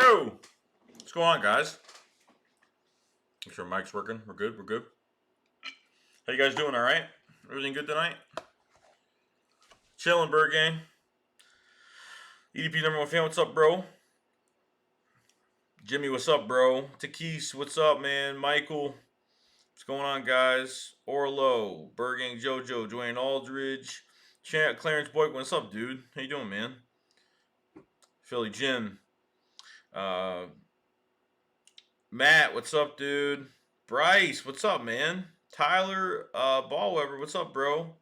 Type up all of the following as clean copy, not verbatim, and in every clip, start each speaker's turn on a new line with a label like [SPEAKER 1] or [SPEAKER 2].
[SPEAKER 1] Yo! What's going on, guys? Make sure mic's working. We're good. We're good. How you guys doing? All right? Everything good tonight? Chilling, Bird Gang. EDP number one fan. What's up, bro? Jimmy, what's up, bro? Takis, what's up, man? Michael, what's going on, guys? Orlo, Bird Gang, JoJo, Dwayne Aldridge, Clarence Boyd, what's up, dude? How you doing, man? Philly Jim, uh, Matt, what's up, dude? Bryce, what's up, man? Tyler Ballweber, what's up, bro?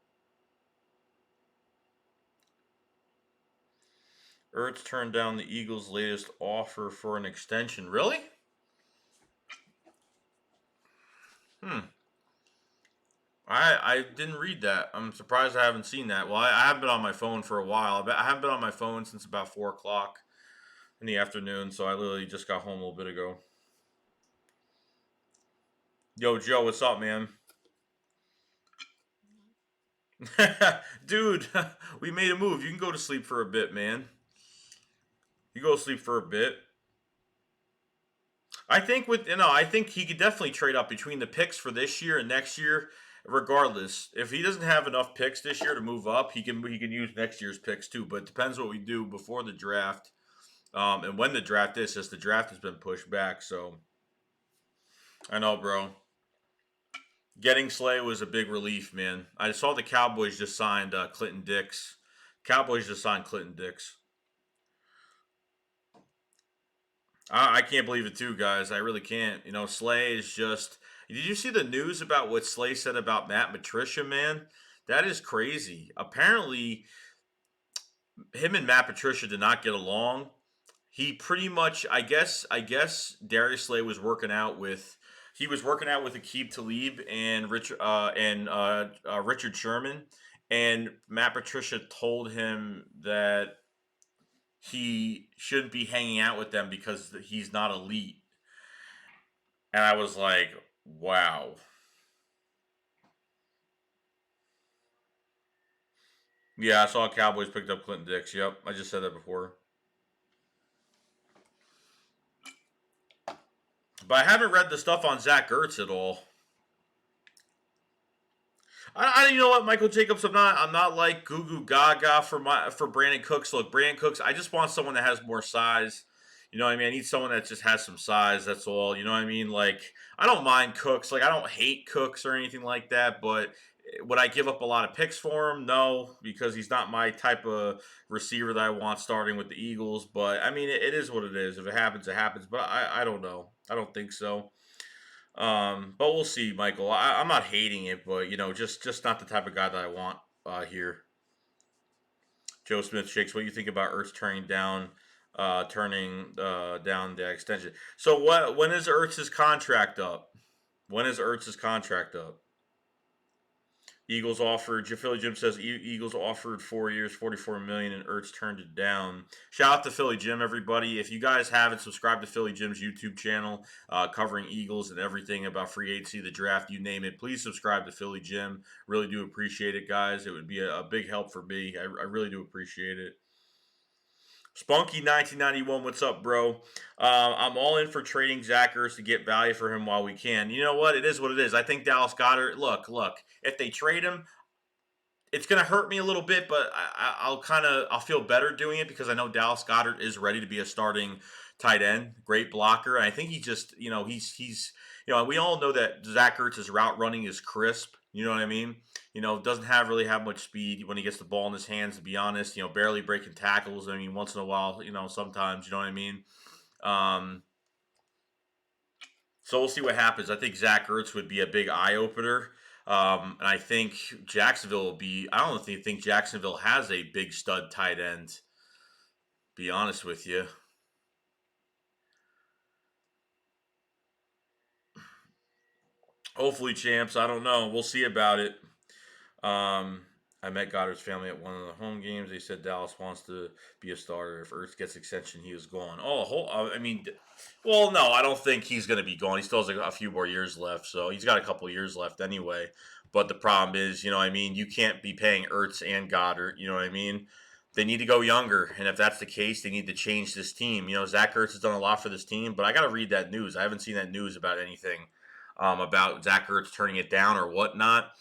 [SPEAKER 1] Ertz turned down the Eagles' latest offer for an extension. Really? I didn't read that. I'm surprised I haven't seen that. Well, I have been on my phone for a while. I haven't been on my phone since about 4 o'clock in the afternoon, so I literally just got home a little bit ago. Yo, Joe, what's up, man? Dude, we made a move. You can go to sleep for a bit, man. You go to sleep for a bit. I think I think he could definitely trade up between the picks for this year and next year. Regardless, if he doesn't have enough picks this year to move up, he can use next year's picks too. But it depends what we do before the draft, and when the draft is. Since the draft has been pushed back, so I know, bro. Getting Slay was a big relief, man. I saw the Cowboys just signed Clinton Dix. Cowboys just signed Clinton Dix. I can't believe it too, guys. I really can't. Slay is just. Did you see the news about what Slay said about Matt Patricia, man? That is crazy. Apparently, him and Matt Patricia did not get along. He pretty much, I guess Darius Slay was working out with. He was working out with Aqib Talib and Richard Sherman, and Matt Patricia told him that he shouldn't be hanging out with them because he's not elite. And I was like, wow. Yeah, I saw Cowboys picked up Clinton Dix. Yep, I just said that before. But I haven't read the stuff on Zach Ertz at all. You know what, Michael Jacobs, I'm not like goo goo gaga for Brandon Cooks. Look, Brandon Cooks, I just want someone that has more size. You know what I mean? I need someone that just has some size. That's all. You know what I mean? Like, I don't mind Cooks. Like, I don't hate Cooks or anything like that. But would I give up a lot of picks for him? No, because he's not my type of receiver that I want starting with the Eagles. But I mean, it is what it is. If it happens, it happens. But I don't know. I don't think so. But we'll see, Michael. I'm not hating it, but just not the type of guy that I want here. Joe Smith shakes. What do you think about Ertz turning down the extension? So what? When is Ertz's contract up? When is Ertz's contract up? Eagles offered. Philly Jim says Eagles offered 4 years, 44 million, and Ertz turned it down. Shout out to Philly Jim, everybody. If you guys haven't subscribed to Philly Jim's YouTube channel, covering Eagles and everything about free agency, the draft, you name it, please subscribe to Philly Jim. Really do appreciate it, guys. It would be a big help for me. I really do appreciate it. Spunky 1991, what's up, bro? I'm all in for trading Zach Ertz to get value for him while we can. You know what? It is what it is. I think Dallas Goedert. Look. If they trade him, it's going to hurt me a little bit, but I'll feel better doing it because I know Dallas Goedert is ready to be a starting tight end, great blocker. And I think he just, he's we all know that Zach Ertz's route running is crisp. You know what I mean? Doesn't really have much speed when he gets the ball in his hands, to be honest. Barely breaking tackles. I mean, once in a while, sometimes, you know what I mean? So we'll see what happens. I think Zach Ertz would be a big eye opener. And I think Jacksonville will be. I don't think Jacksonville has a big stud tight end. Be honest with you. Hopefully, champs. I don't know. We'll see about it. I met Goddard's family at one of the home games. They said Dallas wants to be a starter. If Ertz gets extension, he is gone. Well, no, I don't think he's going to be gone. He still has a few more years left, so he's got a couple years left anyway. But the problem is, you can't be paying Ertz and Goddard. You know what I mean? they need to go younger. And if that's the case, they need to change this team. Zach Ertz has done a lot for this team, but I got to read that news. I haven't seen that news about anything about Zach Ertz turning it down or whatnot.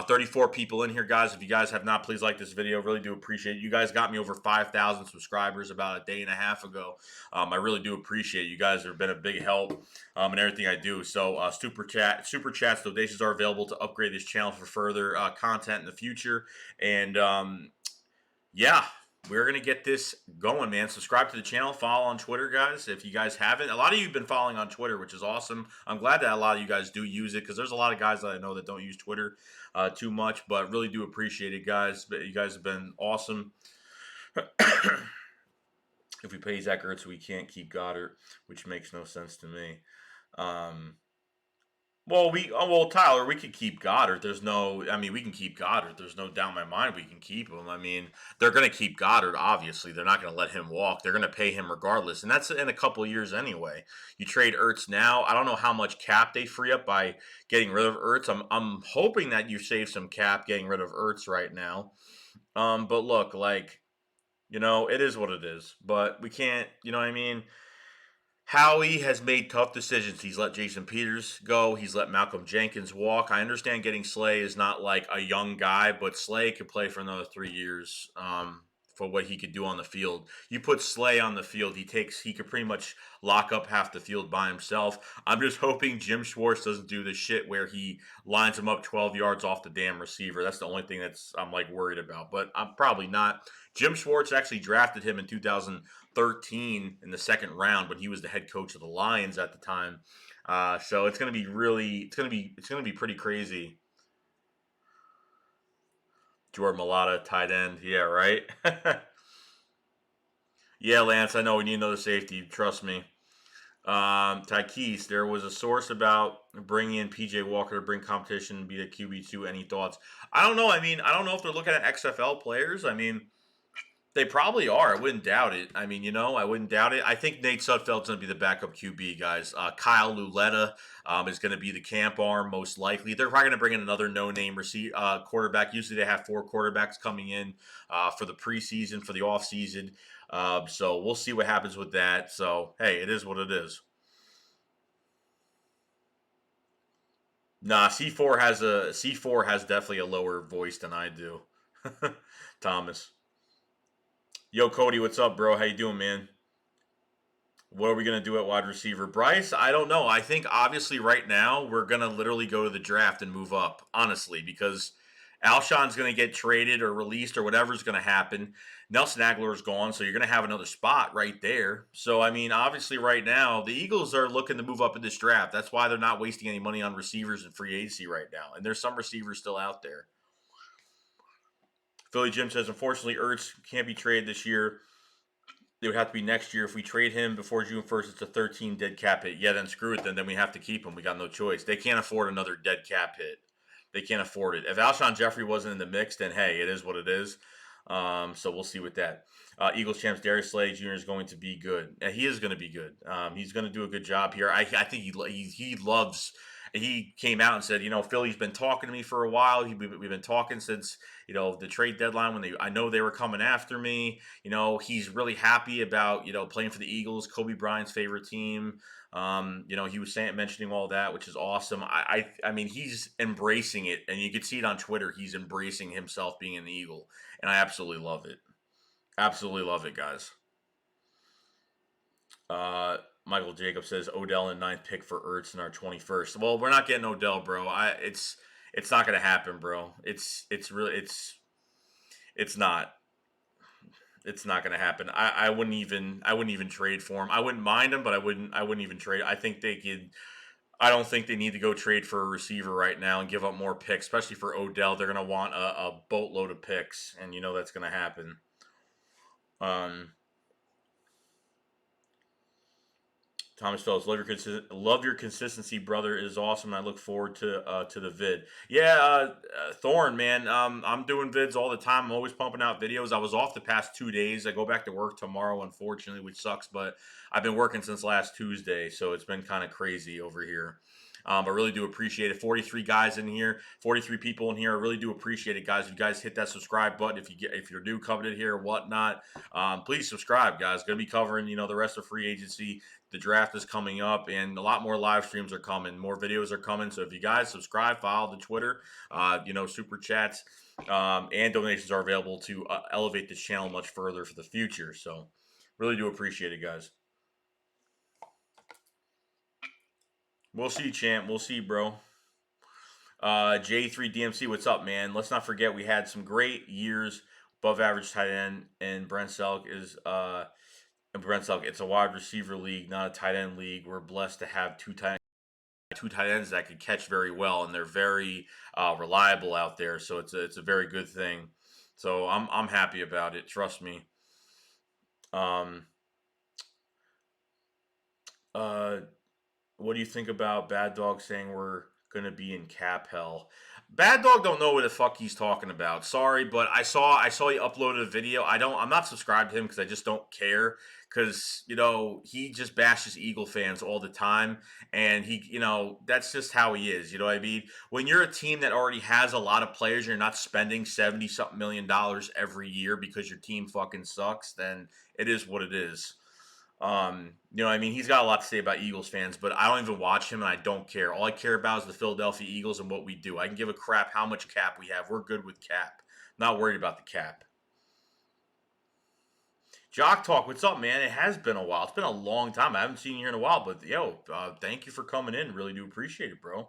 [SPEAKER 1] 34 people in here, guys. If you guys have not, please like this video. Really do appreciate it. You guys got me over 5,000 subscribers about a day and a half ago. I really do appreciate it. You guys have been a big help in everything I do. So super chats, donations are available to upgrade this channel for further content in the future. And yeah, we're going to get this going, man. Subscribe to the channel. Follow on Twitter, guys, if you guys haven't. A lot of you have been following on Twitter, which is awesome. I'm glad that a lot of you guys do use it because there's a lot of guys that I know that don't use Twitter too much, but really do appreciate it, guys. But you guys have been awesome. If we pay Zach Ertz, we can't keep Goddard, which makes no sense to me. Well, Tyler, we could keep Goddard. We can keep Goddard. There's no doubt in my mind we can keep him. I mean, they're going to keep Goddard, obviously. They're not going to let him walk. They're going to pay him regardless, and that's in a couple of years anyway. You trade Ertz now. I don't know how much cap they free up by getting rid of Ertz. I'm hoping that you save some cap getting rid of Ertz right now. But look, it is what it is. But we can't, you know what I mean? Howie has made tough decisions. He's let Jason Peters go. He's let Malcolm Jenkins walk. I understand getting Slay is not like a young guy, but Slay could play for another 3 years for what he could do on the field. You put Slay on the field, he could pretty much lock up half the field by himself. I'm just hoping Jim Schwartz doesn't do the shit where he lines him up 12 yards off the damn receiver. That's the only thing I'm worried about, but I'm probably not. Jim Schwartz actually drafted him in 2013 in the second round, but he was the head coach of the Lions at the time. So it's going to be pretty crazy. Jordan Mailata, tight end. Yeah, right? Yeah, Lance, I know we need another safety. Trust me. Tykees, there was a source about bringing in PJ Walker to bring competition and be the QB2. Any thoughts? I don't know. I don't know if they're looking at XFL players. They probably are. I wouldn't doubt it. I wouldn't doubt it. I think Nate Sudfeld's going to be the backup QB, guys. Kyle Luletta is going to be the camp arm, most likely. They're probably going to bring in another no-name quarterback. Usually they have 4 quarterbacks coming in for the preseason, for the offseason. So we'll see what happens with that. So, hey, it is what it is. Nah, C4 has definitely a lower voice than I do. Thomas. Yo, Cody, what's up, bro? How you doing, man? What are we going to do at wide receiver? Bryce, I don't know. I think, obviously, right now, we're going to literally go to the draft and move up, honestly, because Alshon's going to get traded or released or whatever's going to happen. Nelson Aguilar's gone, so you're going to have another spot right there. So, obviously, right now, the Eagles are looking to move up in this draft. That's why they're not wasting any money on receivers in free agency right now. And there's some receivers still out there. Philly Jim says, unfortunately, Ertz can't be traded this year. It would have to be next year. If we trade him before June 1st, it's a 13 dead cap hit. Yeah, then screw it. Then we have to keep him. We got no choice. They can't afford another dead cap hit. They can't afford it. If Alshon Jeffrey wasn't in the mix, then hey, it is what it is. So we'll see with that. Eagles champs Darius Slay Jr. is going to be good. He is going to be good. He's going to do a good job here. I think he loves. He came out and said, Philly's been talking to me for a while. We've been talking since, the trade deadline when I know they were coming after me. He's really happy about, playing for the Eagles, Kobe Bryant's favorite team. He was mentioning all that, which is awesome. I mean, he's embracing it, and you can see it on Twitter. He's embracing himself being an Eagle, and I absolutely love it. Absolutely love it, guys. Michael Jacobs says Odell in 9th pick for Ertz in our 21st. Well, we're not getting Odell, bro. It's not gonna happen, bro. It's not. It's not gonna happen. I wouldn't even trade for him. I wouldn't mind him, but I wouldn't even trade. I don't think they need to go trade for a receiver right now and give up more picks, especially for Odell. They're gonna want a boatload of picks, and that's gonna happen. Thomas Phelps, love your consistency, brother. It is awesome. I look forward to the vid. Yeah, Thorn, man. I'm doing vids all the time. I'm always pumping out videos. I was off the past 2 days. I go back to work tomorrow, unfortunately, which sucks. But I've been working since last Tuesday, so it's been kind of crazy over here. I really do appreciate it. 43 guys in here, 43 people in here. I really do appreciate it, guys. If you guys hit that subscribe button, if you're new coming in here or whatnot, please subscribe, guys. Going to be covering the rest of free agency. The draft is coming up, and a lot more live streams are coming. More videos are coming. So if you guys subscribe, follow the Twitter, super chats, and donations are available to elevate this channel much further for the future. So really do appreciate it, guys. We'll see, champ. We'll see, bro. J3DMC, what's up, man? Let's not forget we had some great years above average tight end, and Brent Selk is it's a wide receiver league, not a tight end league. We're blessed to have two tight ends that can catch very well, and they're very reliable out there. So it's a very good thing. So I'm happy about it. Trust me. What do you think about Bad Dog saying we're gonna be in cap hell? Bad Dog don't know what the fuck he's talking about. Sorry, but I saw he uploaded a video. I'm not subscribed to him because I just don't care. Because he just bashes Eagle fans all the time, and that's just how he is. You know what I mean? When you're a team that already has a lot of players, you're not spending $70-something million every year because your team fucking sucks. Then it is what it is. I mean, he's got a lot to say about Eagles fans, but I don't even watch him and I don't care. All I care about is the Philadelphia Eagles and what we do. I can give a crap how much cap we have. We're good with cap. Not worried about the cap. Jock Talk, what's up, man? It has been a while. It's been a long time. I haven't seen you here in a while, but thank you for coming in. Really do appreciate it, bro.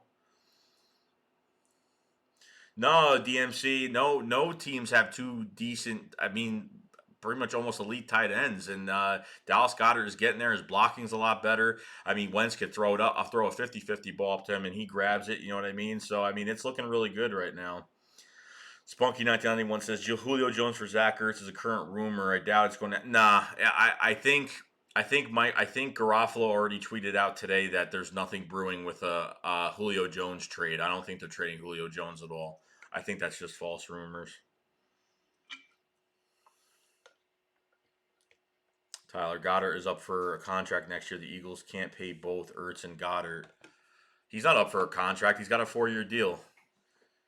[SPEAKER 1] No, DMC, no teams have two decent, pretty much almost elite tight ends. And Dallas Goedert is getting there. His blocking's a lot better. I mean, Wentz could throw it up. I'll throw a 50-50 ball up to him, and he grabs it. You know what I mean? So, I mean, it's looking really good right now. Spunky1991 says, Julio Jones for Zach Ertz is a current rumor. I doubt it's going to. Nah, I think Garofalo already tweeted out today that there's nothing brewing with a Julio Jones trade. I don't think they're trading Julio Jones at all. I think that's just false rumors. Tyler Goddard is up for a contract next year. The Eagles can't pay both Ertz and Goddard. He's not up for a contract. He's got a 4-year deal.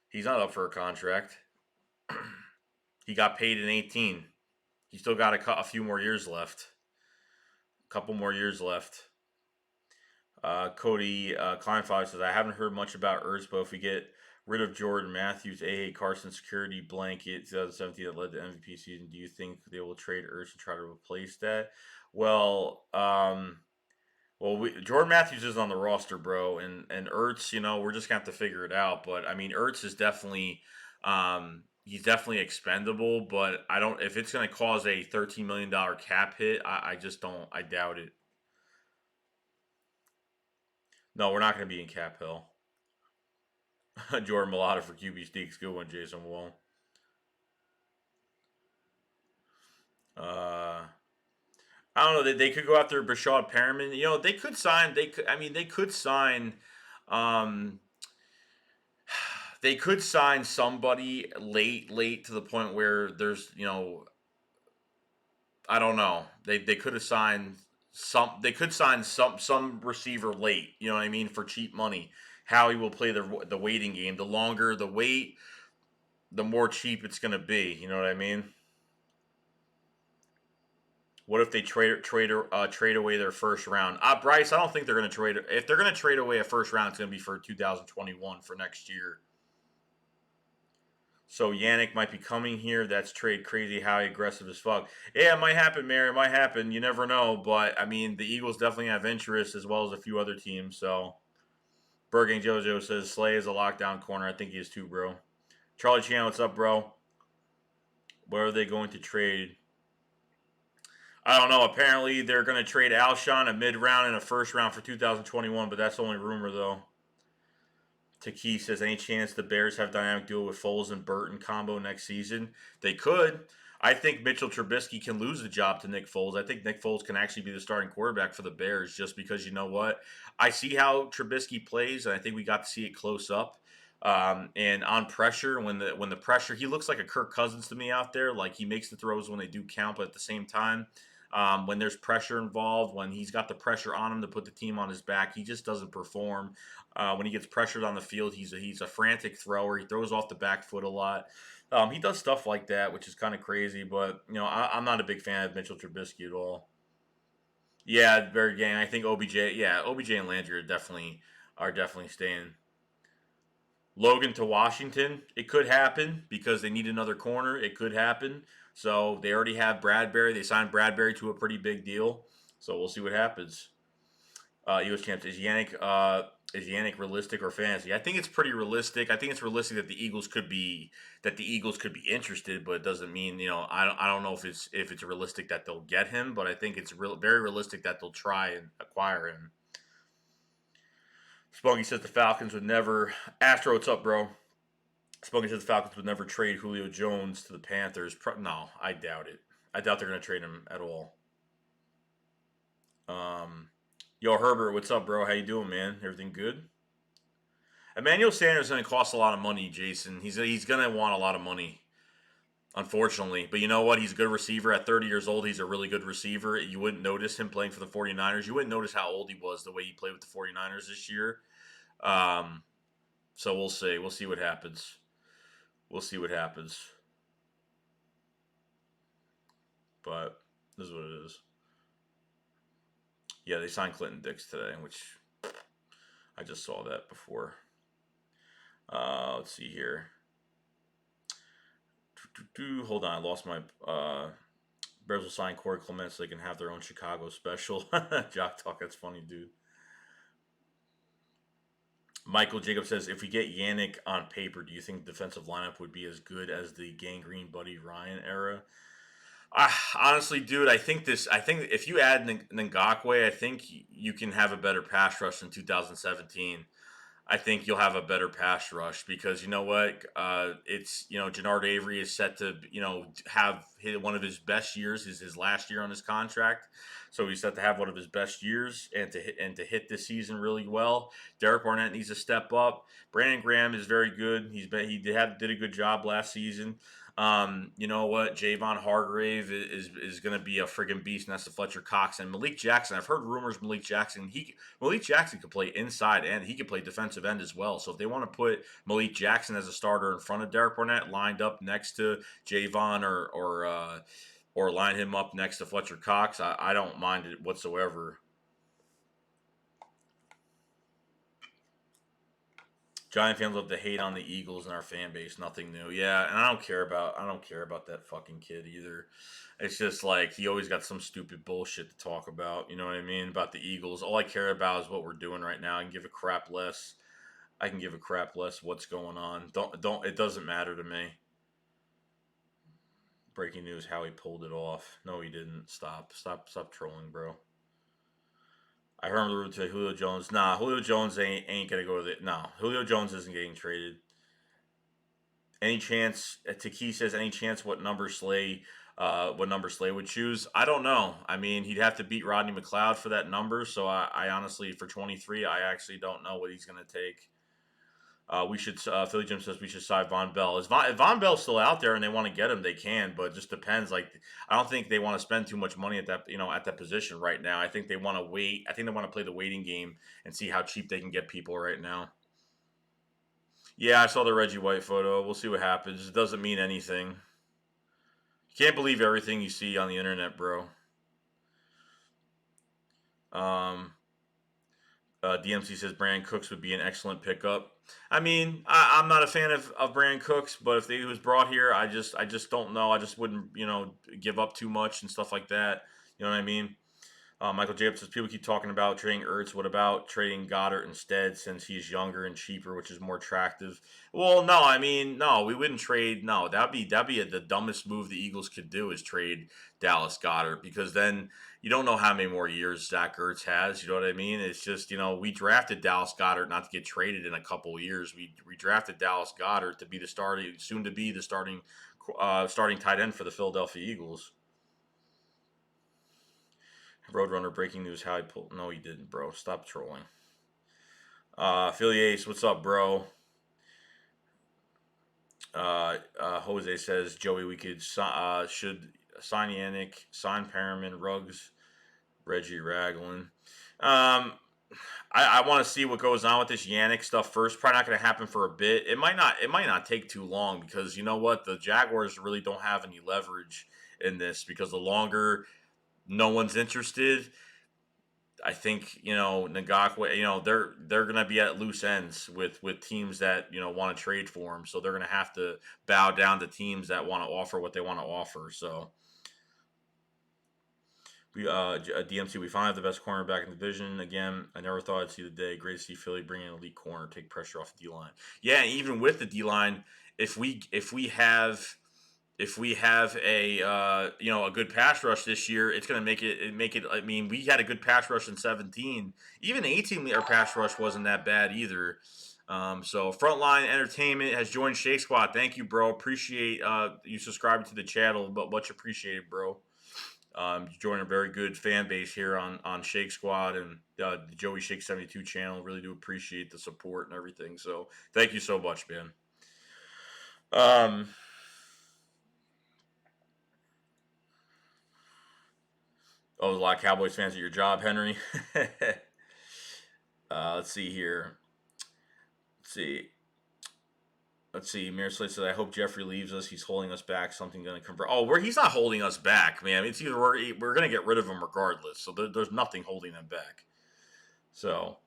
[SPEAKER 1] He's not up for a contract. He got paid in 18. He still got a few more years left. A couple more years left. Cody Kleinfather says, I haven't heard much about Ertz, but if we get rid of Jordan Matthews, A.A. Carson security blanket 2017 that led to MVP season, do you think they will trade Ertz and try to replace that? Well, Jordan Matthews is on the roster, bro, and Ertz, we're just gonna have to figure it out. But I mean, Ertz is definitely, he's definitely expendable. But I don't, if it's gonna cause a $13 million cap hit, I just don't, I doubt it. No, we're not gonna be in cap hell. Jordan Malata for QB Sneaks. Good one, Jason Wall. I don't know. They could go after Brashad Perriman. They could sign. They could sign. They could sign somebody late to the point where there's. I don't know. They could have signed some. They could sign some receiver late. You know what I mean, for cheap money. Howie will play the waiting game. The longer the wait, the more cheap it's going to be. You know what I mean? What if they trade away their first round? Bryce, I don't think they're going to trade. If they're going to trade away a first round, it's going to be for 2021 for next year. So Yannick might be coming here. That's trade crazy. How aggressive as fuck. Yeah, it might happen, Mary. It might happen. You never know. But I mean, the Eagles definitely have interest as well as a few other teams. So Bergang Jojo says Slay is a lockdown corner. I think he is too, bro. Charlie Chan, what's up, bro? Where are they going to trade? I don't know. Apparently, they're going to trade Alshon a mid-round and a first round for 2021, but that's only rumor, though. Taki says, any chance the Bears have dynamic duo with Foles and Burton combo next season? They could. I think Mitchell Trubisky can lose the job to Nick Foles. I think Nick Foles can actually be the starting quarterback for the Bears just because, you know what? I see how Trubisky plays, and I think we got to see it close up. And on pressure, when the pressure, he looks like a Kirk Cousins to me out there. Like, he makes the throws when they do count, but at the same time, When there's pressure involved, when he's got the pressure on him to put the team on his back, he just doesn't perform. When he gets pressured on the field, he's a frantic thrower. He throws off the back foot a lot. He does stuff like that, which is kind of crazy. But I'm not a big fan of Mitchell Trubisky at all. Yeah, very gang. I think OBJ. Yeah, OBJ and Landry are definitely staying. Logan to Washington. It could happen because they need another corner. It could happen. So they already have Bradbury. They signed Bradbury to a pretty big deal. So we'll see what happens. Eagles champs is Yannick realistic or fantasy? I think it's pretty realistic. I think it's realistic that the Eagles could be interested, but it doesn't mean I don't know if it's realistic that they'll get him, but I think it's very realistic that they'll try and acquire him. Spunky says the Falcons would never. Astro, what's up, bro? Spunky says the Falcons would never trade Julio Jones to the Panthers. No, I doubt it. I doubt they're going to trade him at all. Yo, Herbert, what's up, bro? How you doing, man? Everything good? Emmanuel Sanders is going to cost a lot of money, Jason. He's going to want a lot of money, unfortunately. But you know what? He's a good receiver. At 30 years old, he's a really good receiver. You wouldn't notice him playing for the 49ers. You wouldn't notice how old he was the way he played with the 49ers this year. So we'll see. We'll see what happens. We'll see what happens. But this is what it is. Yeah, they signed Clinton Dix today, which I just saw that before. Let's see here. Hold on, I lost my. Bears will sign Corey Clement so they can have their own Chicago special. Jock talk, that's funny, dude. Michael Jacob says, if we get Yannick on paper, do you think the defensive lineup would be as good as the Gangrene Buddy Ryan era? Honestly, dude, I think if you add Ngakoue, I think you can have a better pass rush in 2017. I think you'll have a better pass rush because you know what? It's Jannard Avery is set to have one of his best years. Is his last year on his contract, so he's set to have one of his best years and to hit this season really well. Derek Barnett needs to step up. Brandon Graham is very good. Did a good job last season. You know what? Javon Hargrave is going to be a friggin' beast, and that's the Fletcher Cox and Malik Jackson. I've heard rumors Malik Jackson could play inside and he could play defensive end as well. So if they want to put Malik Jackson as a starter in front of Derek Barnett, lined up next to Javon or line him up next to Fletcher Cox, I don't mind it whatsoever. Giant fans love to hate on the Eagles in our fan base. Nothing new. Yeah, and I don't care about that fucking kid either. It's just like he always got some stupid bullshit to talk about. You know what I mean about the Eagles. All I care about is what we're doing right now. I can give a crap less. What's going on. Don't. It doesn't matter to me. Breaking news: Howie pulled it off. No, he didn't. Stop trolling, bro. I heard him to Julio Jones. Nah, Julio Jones ain't gonna go to the. No, Julio Jones isn't getting traded. Any chance? Taki says any chance what number Slay would choose? I don't know. I mean, he'd have to beat Rodney McLeod for that number. So I honestly, for 23, I actually don't know what he's gonna take. We should. Philly Jim says we should sign Von Bell. If Von Bell's still out there and they want to get him, they can. But it just depends. Like I don't think they want to spend too much money at that position right now. I think they want to wait. I think they want to play the waiting game and see how cheap they can get people right now. Yeah, I saw the Reggie White photo. We'll see what happens. It doesn't mean anything. You can't believe everything you see on the internet, bro. DMC says Brandon Cooks would be an excellent pickup. I mean, I'm not a fan of Brandon Cooks, but if he was brought here, I just don't know. I just wouldn't, give up too much and stuff like that. You know what I mean? Michael Jacobs says people keep talking about trading Ertz. What about trading Goddard instead, since he's younger and cheaper, which is more attractive? Well, no, I mean, no, we wouldn't trade. No, that'd be the dumbest move the Eagles could do is trade Dallas Goddard because then you don't know how many more years Zach Ertz has. You know what I mean? It's just we drafted Dallas Goddard not to get traded in a couple of years. We drafted Dallas Goddard to be soon to be the starting tight end for the Philadelphia Eagles. Roadrunner breaking news: how he pulled. No, he didn't, bro. Stop trolling. Philly Ace, what's up, bro? Jose says Joey, we should sign Yannick, sign Perriman, Ruggs, Reggie Ragland. Um, I want to see what goes on with this Yannick stuff first. Probably not going to happen for a bit. It might not. It might not take too long because you know what, the Jaguars really don't have any leverage in this because the longer no one's interested, I think Ngakoue. They're going to be at loose ends with teams that want to trade for him. So they're going to have to bow down to teams that want to offer what they want to offer. So DMC, we finally have the best cornerback in the division again. I never thought I'd see the day. Great to see Philly bring in an elite corner, take pressure off the D line. Yeah, even with the D line, if we have a a good pass rush this year, it's going to make it. I mean, we had a good pass rush in 17. Even 18, our pass rush wasn't that bad either. So Frontline Entertainment has joined Shake Squad. Thank you, bro. Appreciate you subscribing to the channel, but much appreciated, bro. You join a very good fan base here on Shake Squad and the Joey Shake 72 channel. Really do appreciate the support and everything. So thank you so much, man. Oh, there's a lot of Cowboys fans at your job, Henry. Let's see here. Let's see. Mirror Slate says, I hope Jeffrey leaves us. He's holding us back. Something going to convert. Oh, he's not holding us back, man. It's either we're going to get rid of him regardless. So there's nothing holding him back. So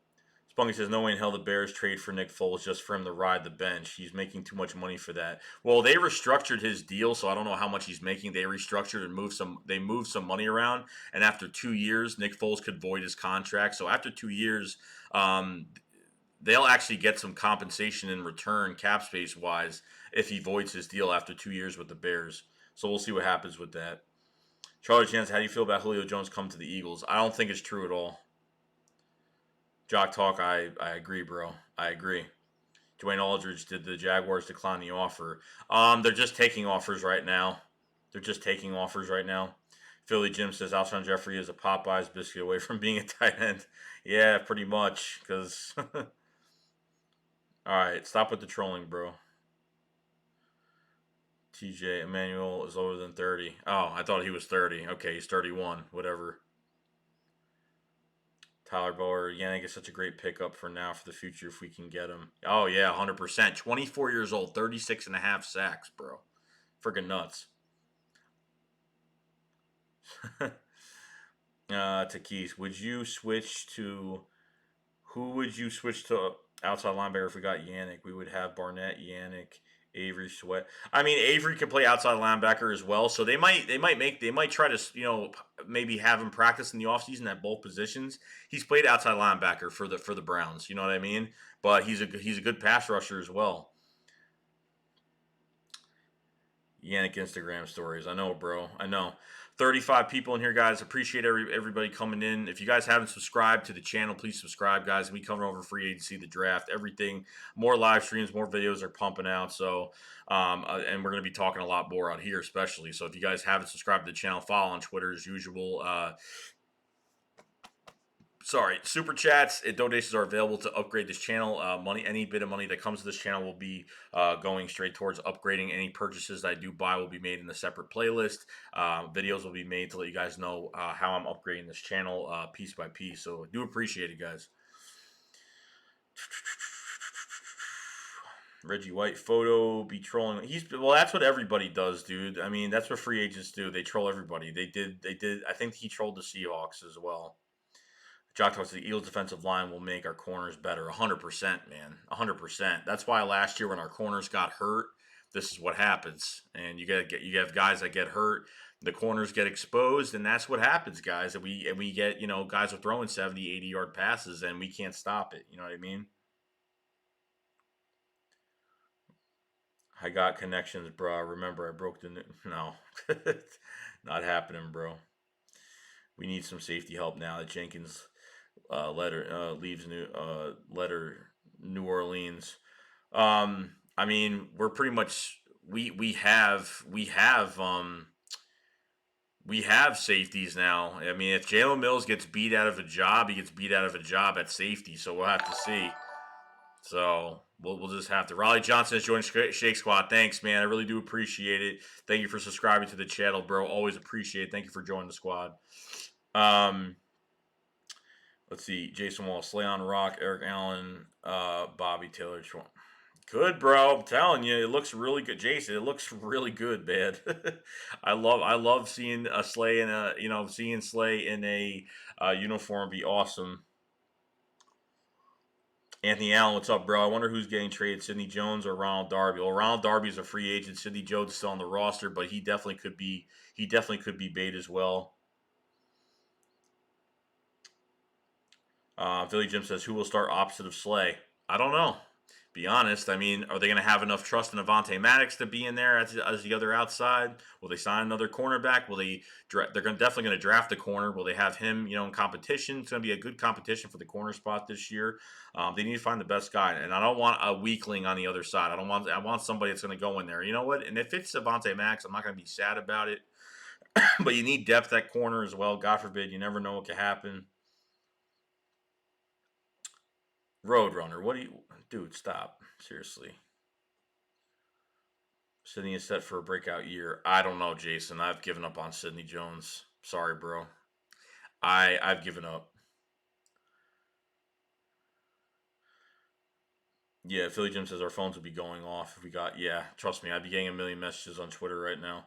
[SPEAKER 1] Spunky says, no way in hell the Bears trade for Nick Foles just for him to ride the bench. He's making too much money for that. Well, they restructured his deal, so I don't know how much he's making. They restructured and moved some money around. And after 2 years, Nick Foles could void his contract. So after 2 years, they'll actually get some compensation in return, cap space wise, if he voids his deal after 2 years with the Bears. So we'll see what happens with that. Charlie Chance, how do you feel about Julio Jones coming to the Eagles? I don't think it's true at all. Jock Talk, I agree, bro. I agree. Dwayne Aldridge, did the Jaguars decline the offer? They're just taking offers right now. Philly Jim says Alshon Jeffrey is a Popeye's biscuit away from being a tight end. Yeah, pretty much. Because, all right, stop with the trolling, bro. TJ Emmanuel is older than 30. Oh, I thought he was 30. Okay, he's 31. Whatever. Tyler Bower, Yannick is such a great pickup for now for the future if we can get him. Oh, yeah, 100%. 24 years old, 36 and a half sacks, bro. Friggin' nuts. To Keith, who would you switch to outside linebacker if we got Yannick? We would have Barnett, Yannick, Avery, Sweat. I mean, Avery can play outside linebacker as well, so they might try to maybe have him practice in the offseason at both positions. He's played outside linebacker for the Browns, you know what I mean? But he's a good pass rusher as well. Yannick Instagram stories. I know, bro. I know. 35 people in here, guys. Appreciate everybody coming in. If you guys haven't subscribed to the channel, please subscribe, guys. We cover over free agency, the draft, everything. More live streams, more videos are pumping out. So, and we're going to be talking a lot more out here, especially. So if you guys haven't subscribed to the channel, follow on Twitter as usual. Super chats and donations are available to upgrade this channel. Any bit of money that comes to this channel will be going straight towards upgrading. Any purchases that I do buy will be made in a separate playlist. Videos will be made to let you guys know how I'm upgrading this channel piece by piece. So I do appreciate it, guys. Reggie White photo be trolling. That's what everybody does, dude. I mean, that's what free agents do. They troll everybody. They did. I think he trolled the Seahawks as well. Jock talks, the Eagles' defensive line will make our corners better. 100%, man. 100%. That's why last year when our corners got hurt, this is what happens. And you have guys that get hurt, the corners get exposed, and that's what happens, guys. And we get, guys are throwing 70, 80-yard passes, and we can't stop it. You know what I mean? I got connections, bro. Remember, I broke the... No. Not happening, bro. We need some safety help now that Jenkins... leaves New Orleans. I mean, we're pretty much we have safeties now. I mean, if Jalen Mills gets beat out of a job, he gets beat out of a job at safety. So we'll have to see. So we'll just have to. Raleigh Johnson has joined Shake Squad. Thanks, man. I really do appreciate it. Thank you for subscribing to the channel, bro. Always appreciate it. Thank you for joining the squad. Let's see. Jason Wallace, Leon Rock, Eric Allen, Bobby Taylor. Good, bro. I'm telling you, it looks really good, Jason. It looks really good, man. I love seeing a Slay in a seeing Slay in a uniform be awesome. Anthony Allen, what's up, bro? I wonder who's getting traded, Sidney Jones or Ronald Darby. Well, Ronald Darby is a free agent. Sidney Jones is still on the roster, but he definitely could be bait as well. Philly Jim says, who will start opposite of Slay? I don't know. Be honest. I mean, are they going to have enough trust in Avonte Maddox to be in there as the other outside? Will they sign another cornerback? Will they? They're definitely going to draft a corner. Will they have him? In competition. It's going to be a good competition for the corner spot this year. They need to find the best guy, and I don't want a weakling on the other side. I want somebody that's going to go in there. You know what? And if it's Avonte Maddox, I'm not going to be sad about it. But you need depth at corner as well. God forbid, you never know what could happen. Roadrunner, what do you, dude? Stop, seriously. Sidney is set for a breakout year. I don't know, Jason. I've given up on Sidney Jones. Sorry, bro. I've given up. Yeah, Philly Jim says our phones would be going off if we got. Yeah, trust me, I'd be getting a million messages on Twitter right now.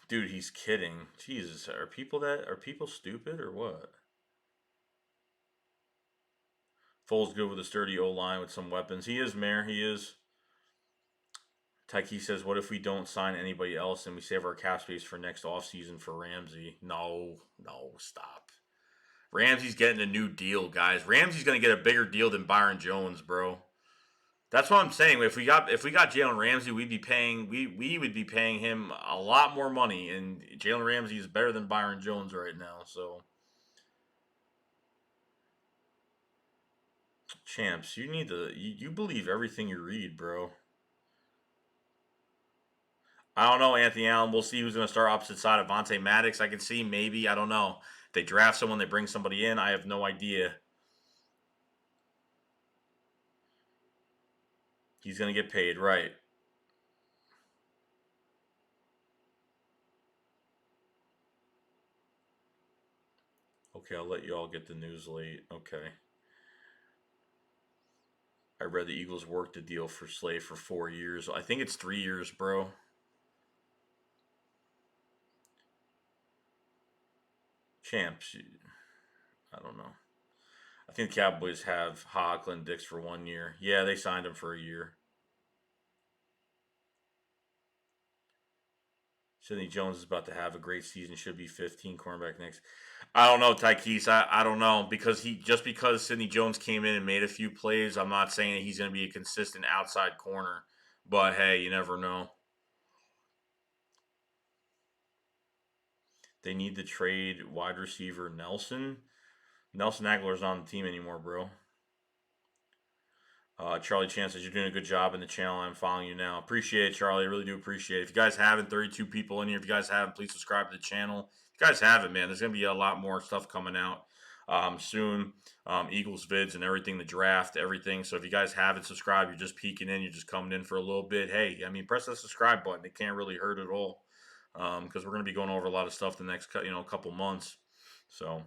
[SPEAKER 1] Dude, he's kidding. Jesus, are people stupid or what? Foles good with a sturdy O line with some weapons. He is, Mayor. He is. Tyke says, what if we don't sign anybody else and we save our cap space for next offseason for Ramsey? No, stop. Ramsey's getting a new deal, guys. Ramsey's going to get a bigger deal than Byron Jones, bro. That's what I'm saying. If we got Jalen Ramsey, we would be paying him a lot more money, and Jalen Ramsey is better than Byron Jones right now. So, champs, you need to you believe everything you read, bro. I don't know, Anthony Allen. We'll see who's going to start opposite side of Vontae Maddox. I can see maybe. I don't know. If they draft someone, they bring somebody in. I have no idea. He's going to get paid, right? Okay, I'll let you all get the news late. Okay. I read the Eagles worked a deal for Slay for 4 years. I think it's 3 years, bro. Champs. I don't know. I think the Cowboys have Hogland Dix for 1 year. Yeah, they signed him for a year. Sidney Jones is about to have a great season. Should be 15 cornerback next. I don't know, Tykees. I don't know because Sidney Jones came in and made a few plays. I'm not saying he's going to be a consistent outside corner, but hey, you never know. They need to trade wide receiver Nelson. Nelson Aguilar's not on the team anymore, bro. Charlie Chan says you're doing a good job in the channel. I'm following you now. Appreciate it, Charlie. I really do appreciate it. If you guys haven't, 32 people in here. If you guys haven't, please subscribe to the channel. If you guys haven't, man, there's gonna be a lot more stuff coming out soon. Eagles vids and everything, the draft, everything. So if you guys haven't subscribed, you're just peeking in, you're just coming in for a little bit. Hey, I mean, press that subscribe button. It can't really hurt at all because we're gonna be going over a lot of stuff the next couple months. So.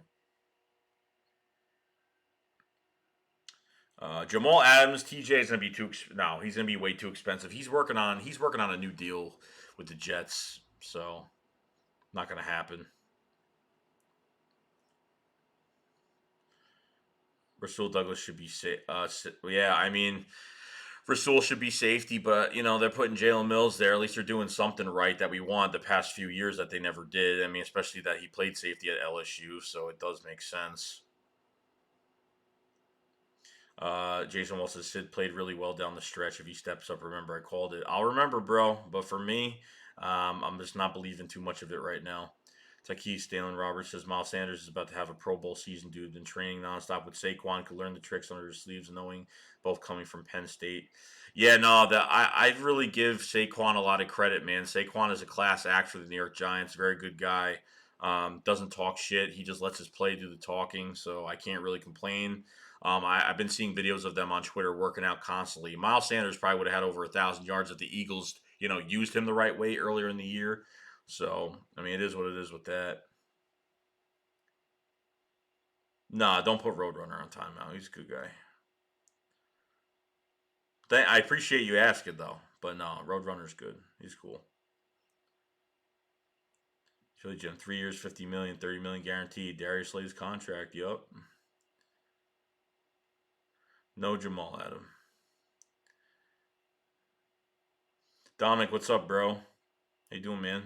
[SPEAKER 1] Jamal Adams, TJ is gonna be too. No, he's gonna be way too expensive. He's working on a new deal with the Jets, so not gonna happen. Rasul Douglas should be safe. Yeah, I mean, Rasul should be safety, but they're putting Jalen Mills there. At least they're doing something right that we want the past few years that they never did. I mean, especially that he played safety at LSU, so it does make sense. Jason Wall says Sid played really well down the stretch. If he steps up, remember I called it. I'll remember, bro. But for me, I'm just not believing too much of it right now. Takis Dalen Roberts says Miles Sanders is about to have a Pro Bowl season, dude. Been training nonstop with Saquon, could learn the tricks under his sleeves, knowing both coming from Penn State. Yeah, no, I really give Saquon a lot of credit, man. Saquon is a class act for the New York Giants. Very good guy. Doesn't talk shit. He just lets his play do the talking, so I can't really complain. I've been seeing videos of them on Twitter working out constantly. Miles Sanders probably would have had over 1,000 yards if the Eagles, used him the right way earlier in the year. So, I mean, it is what it is with that. Nah, don't put Roadrunner on timeout. He's a good guy. I appreciate you asking though, but no, Roadrunner's good. He's cool. Philly Jim, 3 years, 50 million, 30 million guaranteed. Darius Slay's contract. Yup. No Jamal Adam. Dominic, what's up, bro? How you doing, man?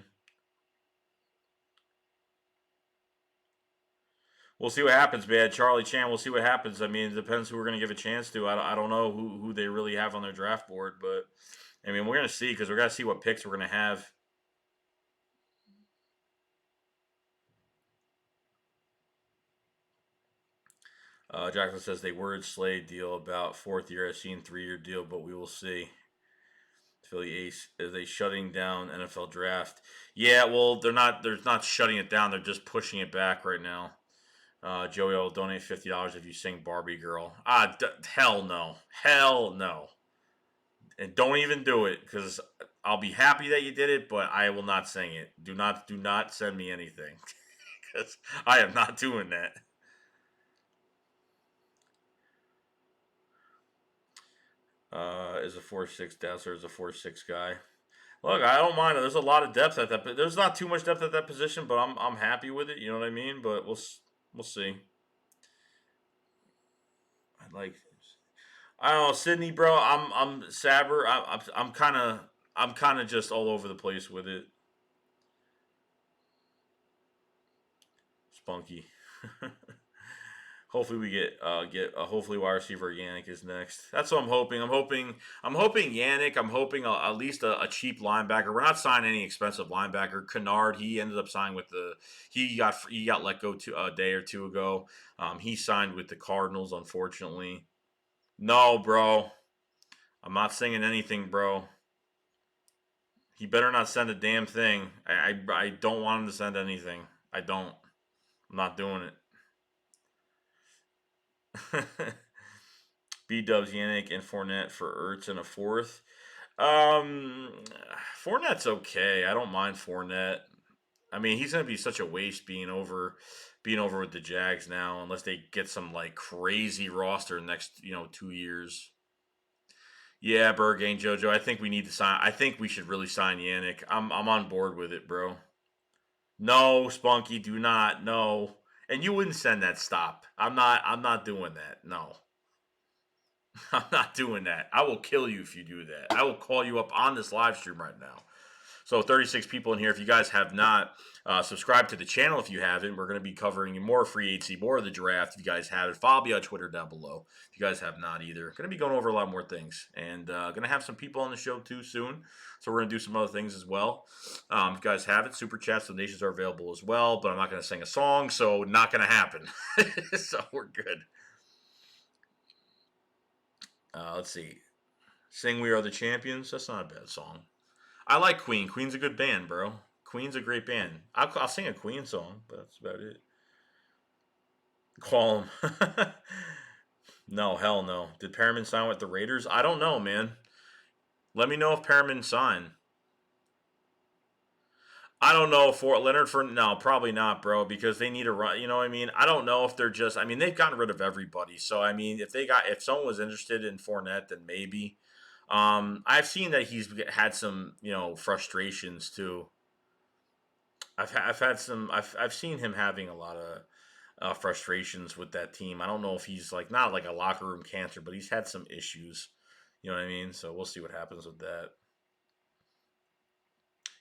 [SPEAKER 1] We'll see what happens, man. Charlie Chan, we'll see what happens. I mean, it depends who we're going to give a chance to. I don't know who they really have on their draft board, but I mean, we're going to see because we're going to see what picks we're going to have. Jackson says they word Slade deal about fourth year. I've seen 3-year deal, but we will see. Philly Ace, are they shutting down NFL draft? Yeah, well, they're not. They're not shutting it down. They're just pushing it back right now. Joey, I'll donate $50 if you sing Barbie Girl. Hell no, hell no, and don't even do it because I'll be happy that you did it, but I will not sing it. Do not send me anything because I am not doing that. Is a 4-6 Dazzler is a 4-6 guy. Look, I don't mind. There's a lot of depth at that. There's not too much depth at that position, but I'm happy with it. You know what I mean? But we'll see. I like. I don't know, Sydney, bro. I'm Saber. I'm kind of just all over the place with it. Spunky. Hopefully we get hopefully wide receiver Yannick is next. That's what I'm hoping. I'm hoping Yannick. I'm hoping at least a cheap linebacker. We're not signing any expensive linebacker. Kennard, he ended up signing with the he got let go a day or two ago. He signed with the Cardinals, unfortunately. No, bro. I'm not singing anything, bro. He better not send a damn thing. I don't want him to send anything. I don't. I'm not doing it. B Dubs, Yannick, and Fournette for Ertz in a fourth. Um, Fournette's okay. I don't mind Fournette. I mean, he's gonna be such a waste being over with the Jags now, unless they get some like crazy roster next 2 years. Yeah, Burgain, JoJo. I think we need to sign. I think we should really sign Yannick. I'm on board with it, bro. No, Spunky, do not. No, and you wouldn't send that. Stop. I'm not doing that. No. I'm not doing that. I will kill you if you do that. I will call you up on this live stream right now. So 36 people in here. If you guys have not subscribed to the channel, if you haven't, we're going to be covering more free agency, more of the draft. If you guys haven't, follow me on Twitter down below. If you guys have not either, going to be going over a lot more things, and going to have some people on the show too soon. So we're going to do some other things as well. If you guys haven't, super chats, donations are available as well. But I'm not going to sing a song, so not going to happen. So we're good. Let's see. Sing We Are the Champions. That's not a bad song. I like Queen. Queen's a good band, bro. Queen's a great band. I'll sing a Queen song, but that's about it. Call him. No, hell no. Did Perriman sign with the Raiders? I don't know, man. Let me know if Perriman signed. I don't know for Leonard for no, probably not, bro, because they need a run. You know what I mean? I don't know if they're just. I mean, they've gotten rid of everybody. So I mean, if someone was interested in Fournette, then maybe. I've seen that he's had some frustrations too. I've had some. I've seen him having a lot of frustrations with that team. I don't know if he's like not like a locker room cancer, but he's had some issues. You know what I mean? So we'll see what happens with that.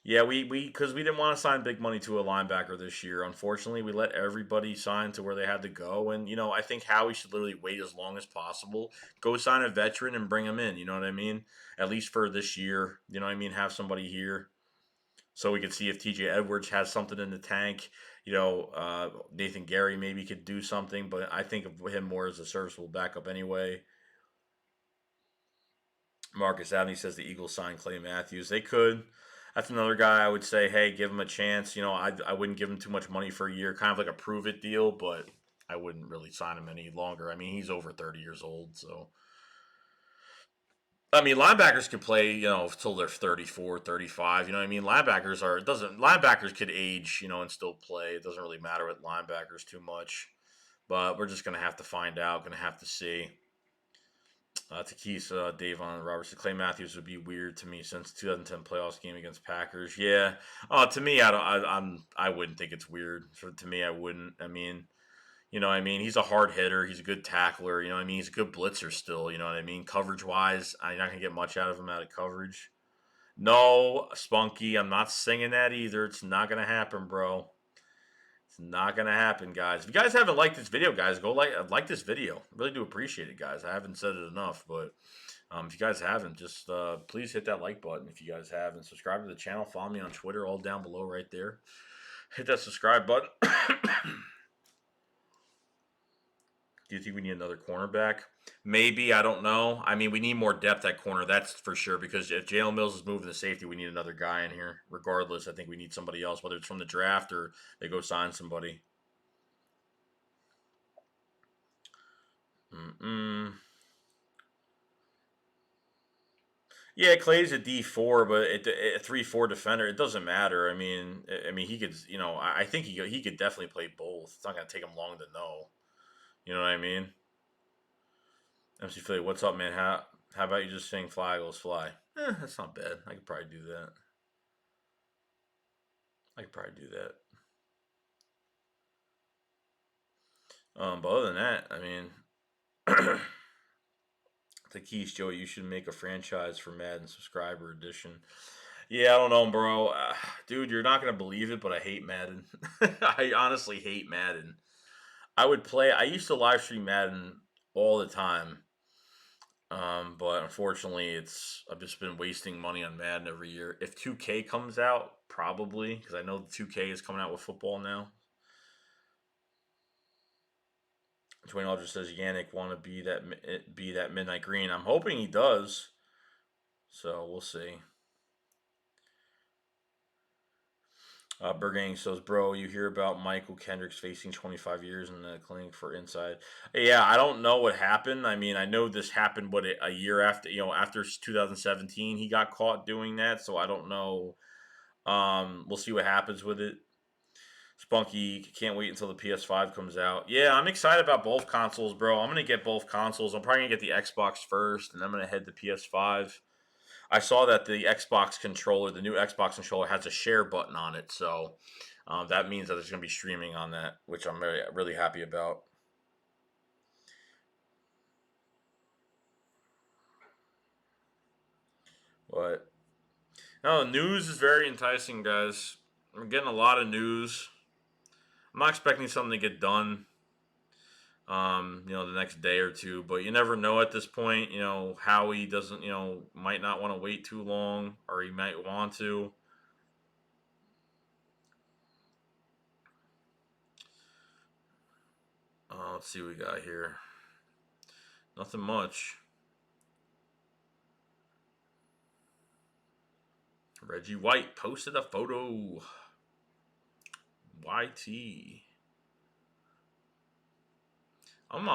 [SPEAKER 1] Yeah, we because we didn't want to sign big money to a linebacker this year. Unfortunately, we let everybody sign to where they had to go, and I think Howie should literally wait as long as possible. Go sign a veteran and bring him in. You know what I mean? At least for this year. You know what I mean? Have somebody here so we can see if TJ Edwards has something in the tank. Nathan Gary maybe could do something, but I think of him more as a serviceable backup anyway. Marcus Abney says the Eagles signed Clay Matthews. They could. That's another guy I would say, hey, give him a chance. I wouldn't give him too much money for a year, kind of like a prove it deal, but I wouldn't really sign him any longer. I mean, he's over 30 years old, so I mean, linebackers can play, until they're 34, 35. You know what I mean? Linebackers could age, and still play. It doesn't really matter with linebackers too much. But we're just gonna have to find out. Gonna have to see. Takis, Dave on Robertson, Clay Matthews would be weird to me since 2010 playoffs game against Packers. Yeah. To me, I don't. I wouldn't think it's weird. To me, I wouldn't. I mean, what I mean? He's a hard hitter. He's a good tackler. You know what I mean? He's a good blitzer still. You know what I mean? Coverage wise, I'm not going to get much out of him out of coverage. No, Spunky, I'm not singing that either. It's not going to happen, bro. It's not going to happen, guys. If you guys haven't liked this video, guys, go like this video. I really do appreciate it, guys. I haven't said it enough, but if you guys haven't, just please hit that like button if you guys haven't. Subscribe to the channel. Follow me on Twitter, all down below right there. Hit that subscribe button. Do you think we need another cornerback? Maybe. I don't know. I mean, we need more depth at corner. That's for sure. Because if Jalen Mills is moving to safety, we need another guy in here. Regardless, I think we need somebody else, whether it's from the draft or they go sign somebody. Yeah, Clay's a D4, but a 3-4 defender. It doesn't matter. I mean, he could. I think he could definitely play both. It's not gonna take him long to know. You know what I mean? MC Philly, what's up, man? How about you just sing "Fly Eagles Fly"? That's not bad. I could probably do that. But other than that, I mean, the keys, Joey. You should make a franchise for Madden subscriber edition. Yeah, I don't know, bro. Dude, you're not gonna believe it, but I hate Madden. I honestly hate Madden. I would play. I used to live stream Madden all the time. But unfortunately, I've just been wasting money on Madden every year. If 2K comes out, probably because I know the 2K is coming out with football now. Dwayne Aldridge says Yannick want to be that midnight green. I'm hoping he does. So we'll see. Burgang says, bro, you hear about Michael Kendricks facing 25 years in the clinic for inside. Yeah, I don't know what happened. I mean, I know this happened, a year after, after 2017, he got caught doing that. So I don't know. We'll see what happens with it. Spunky, can't wait until the PS5 comes out. Yeah, I'm excited about both consoles, bro. I'm going to get both consoles. I'm probably going to get the Xbox first, and I'm going to head to PS5. I saw that the Xbox controller, the new Xbox controller, has a share button on it, so that means that there's going to be streaming on that, which I'm really, really happy about. But no, the news is very enticing, guys. We're getting a lot of news. I'm not expecting something to get done, the next day or two, but you never know at this point. Howie doesn't, might not want to wait too long, or he might want to. Let's see what we got here. Nothing much. Reggie White posted a photo. YT. I'm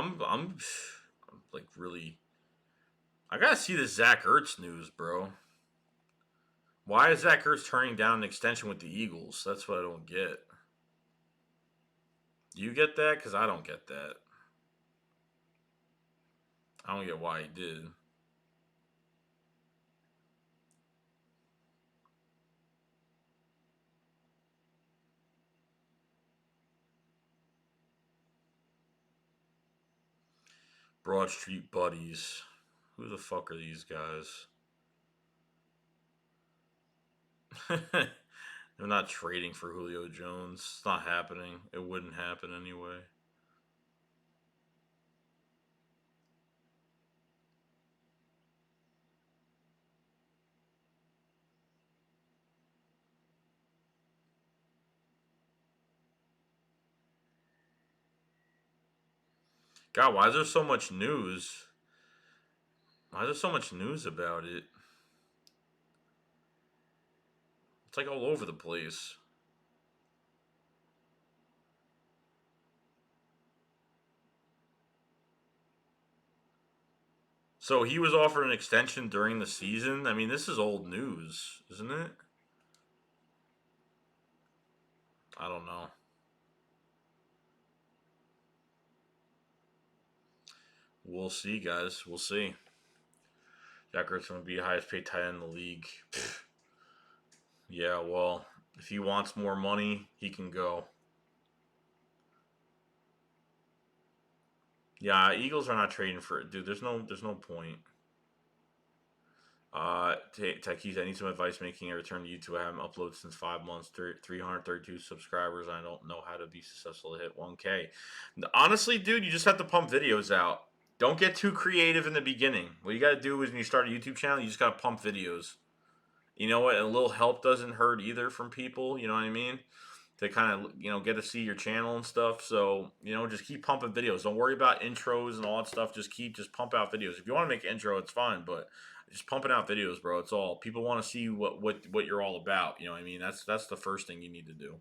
[SPEAKER 1] like really. I gotta see the Zach Ertz news, bro. Why is Zach Ertz turning down an extension with the Eagles? That's what I don't get. Do you get that? Because I don't get that. I don't get why he did. Broad Street Buddies. Who the fuck are these guys? They're not trading for Julio Jones. It's not happening. It wouldn't happen anyway. God, why is there so much news? Why is there so much news about it? It's like all over the place. So he was offered an extension during the season. I mean, this is old news, isn't it? I don't know. We'll see, guys. We'll see. Jack Ertz's going to be the highest paid tight end in the league. Yeah, well, if he wants more money, he can go. Yeah, Eagles are not trading for it, dude. There's no point. Takis, I need some advice making a return to YouTube. I haven't uploaded since 5 months. 332 subscribers. I don't know how to be successful to hit 1K. Honestly, dude, you just have to pump videos out. Don't get too creative in the beginning. What you got to do is when you start a YouTube channel, you just got to pump videos. You know what? A little help doesn't hurt either from people. You know what I mean? To kind of, get to see your channel and stuff. So, just keep pumping videos. Don't worry about intros and all that stuff. Just pump out videos. If you want to make an intro, it's fine, but just pumping out videos, bro. It's all. People want to see what you're all about. You know what I mean? That's the first thing you need to do.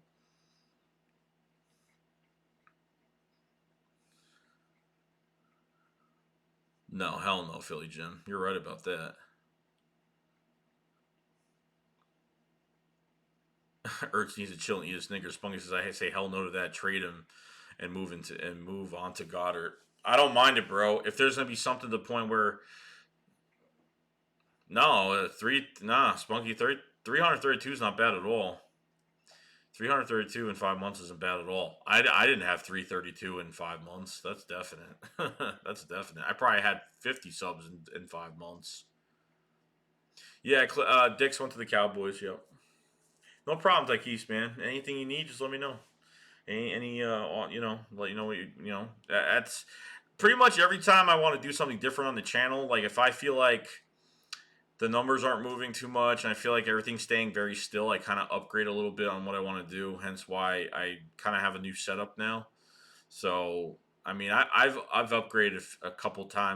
[SPEAKER 1] No, hell no, Philly Jim. You're right about that. Ertz needs to chill and eat a Snickers. Spunky says, I say hell no to that. Trade him and move on to Goddard. I don't mind it, bro. If there's gonna be something to the point where Spunky 332 is not bad at all. 332 in 5 months isn't bad at all. I didn't have 332 in 5 months. That's definite. That's definite. I probably had 50 subs in 5 months. Yeah, Dix went to the Cowboys. Yep. No problem, Takis, man. Anything you need, just let me know. Let you know what That's pretty much every time I want to do something different on the channel. Like if I feel like the numbers aren't moving too much and I feel like everything's staying very still, I kind of upgrade a little bit on what I want to do. Hence why I kind of have a new setup now. So I mean, I've upgraded a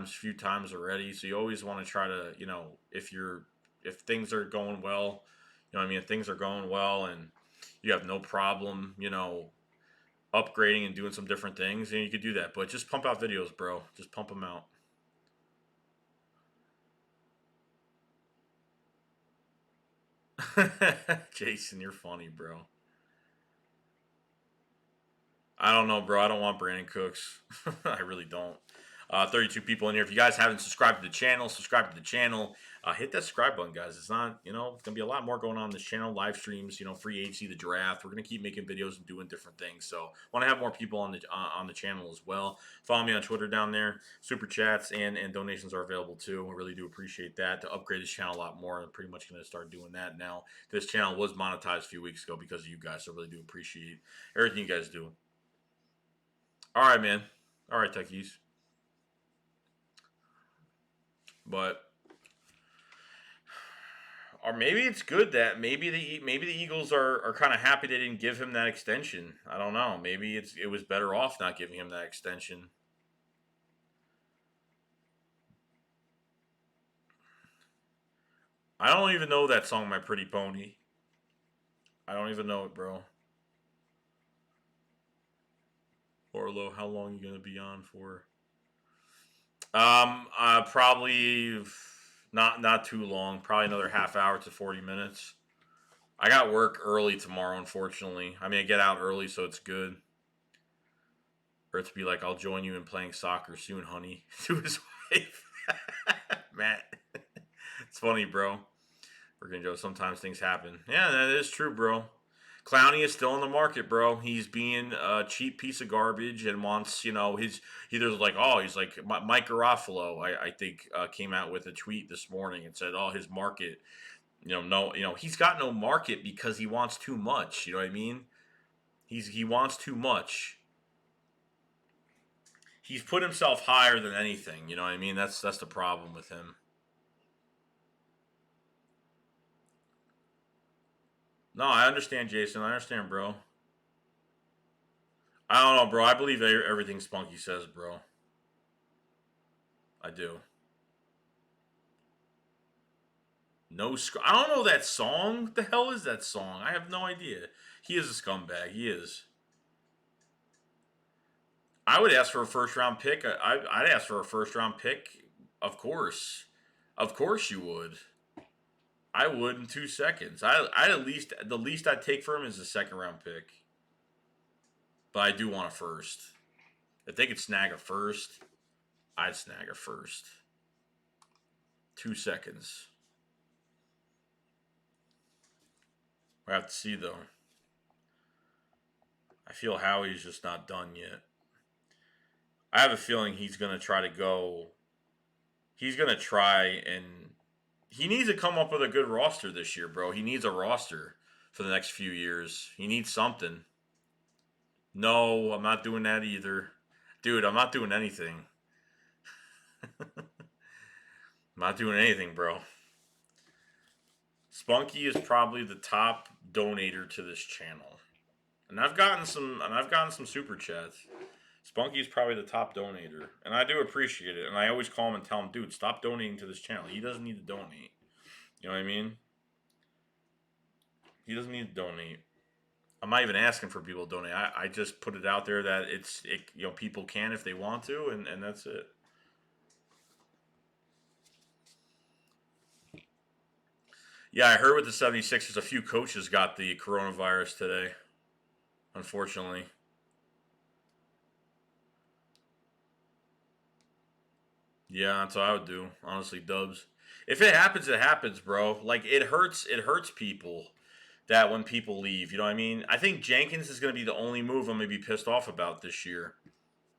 [SPEAKER 1] few times already. So you always want to try to, if things are going well, if things are going well and you have no problem, upgrading and doing some different things, and you could do that. But just pump out videos, bro. Just pump them out. Jason, you're funny, bro. I don't know, bro. I don't want Brandon Cooks. I really don't. 32 people in here. If you guys haven't subscribed to the channel, subscribe to the channel. Hit that subscribe button, guys. It's not, it's going to be a lot more going on this channel. Live streams, free agency, the draft. We're going to keep making videos and doing different things. So want to have more people on the channel as well. Follow me on Twitter down there. Super chats and donations are available too. I really do appreciate that. To upgrade this channel a lot more. I'm pretty much going to start doing that now. This channel was monetized a few weeks ago because of you guys. So I really do appreciate everything you guys do. All right, man. All right, techies. But or maybe it's good that maybe the Eagles are kind of happy they didn't give him that extension. I don't know. Maybe it was better off not giving him that extension. I don't even know that song, My Pretty Pony. I don't even know it, bro. Orlo, how long are you gonna be on for? Probably not too long. Probably another half hour to 40 minutes. I got work early tomorrow, unfortunately. I mean, I get out early, so it's good. Or it's be like, I'll join you in playing soccer soon, honey. To his wife. Matt. It's funny, bro. Working Joe, sometimes things happen. Yeah, that is true, bro. Clowney is still in the market, bro. He's being a cheap piece of garbage and wants, he's like Mike Garofalo, I think, came out with a tweet this morning and said, his market, he's got no market because he wants too much. You know what I mean? He wants too much. He's put himself higher than anything. You know what I mean? That's the problem with him. No, I understand, Jason. I understand, bro. I don't know, bro. I believe everything Spunky says, bro. I do. No, I don't know that song. What the hell is that song? I have no idea. He is a scumbag. He is. I would ask for a first round pick. I'd ask for a first round pick. Of course you would. I would in 2 seconds. I at least the least I'd take for him is a second round pick. But I do want a first. If they could snag a first, I'd snag a first. 2 seconds. We have to see though. I feel Howie's just not done yet. I have a feeling he's gonna try to go. He's gonna try and he needs to come up with a good roster this year, bro. He needs a roster for the next few years. He needs something. No, I'm not doing that either. Dude, I'm not doing anything. I'm not doing anything, bro. Spunky is probably the top donator to this channel. And I've gotten some super chats. Spunky is probably the top donator. And I do appreciate it. And I always call him and tell him, dude, stop donating to this channel. He doesn't need to donate. You know what I mean? He doesn't need to donate. I'm not even asking for people to donate. I just put it out there that people can if they want to, and that's it. Yeah, I heard with the 76ers, a few coaches got the coronavirus today, unfortunately. Yeah, that's what I would do, honestly, Dubs. If it happens, bro. Like, it hurts people that when people leave, you know what I mean? I think Jenkins is going to be the only move I'm going to be pissed off about this year.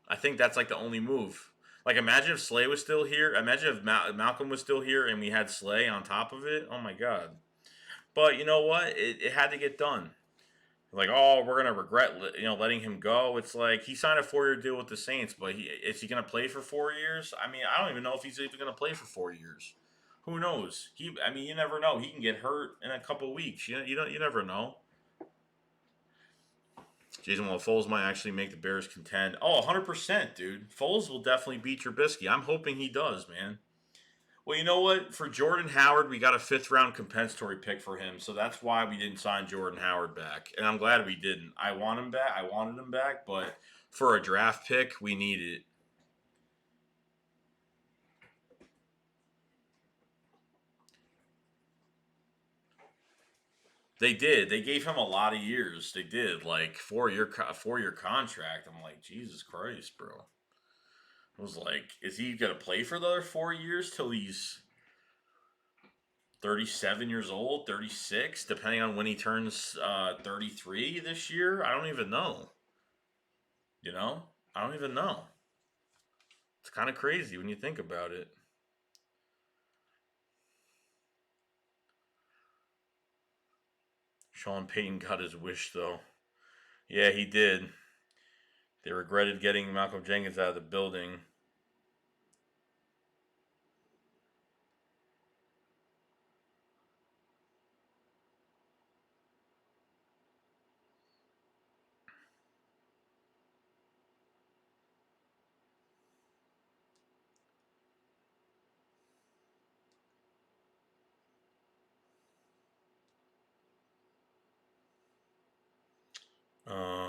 [SPEAKER 1] I think that's like the only move. Like, imagine if Slay was still here. Imagine if Malcolm was still here and we had Slay on top of it. Oh my god. But you know what? It had to get done. Like, oh, we're gonna regret letting him go. It's like he signed a 4-year deal with the Saints, but is he gonna play for 4 years? I mean, I don't even know if he's even gonna play for 4 years. Who knows? You never know. He can get hurt in a couple of weeks. You never know. Jason, well, Foles might actually make the Bears contend. Oh, 100%, dude. Foles will definitely beat Trubisky. I'm hoping he does, man. Well, you know what? For Jordan Howard, we got a 5th-round compensatory pick for him, so that's why we didn't sign Jordan Howard back. And I'm glad we didn't. I wanted him back, but for a draft pick, we need it. They did. They gave him a lot of years. They did, like 4-year contract. I'm like, Jesus Christ, bro. I was like, is he gonna play for the other 4 years till he's 37 years old, 36, depending on when he turns 33 this year? I don't even know. I don't even know. It's kind of crazy when you think about it. Sean Payton got his wish, though. Yeah, he did. They regretted getting Malcolm Jenkins out of the building.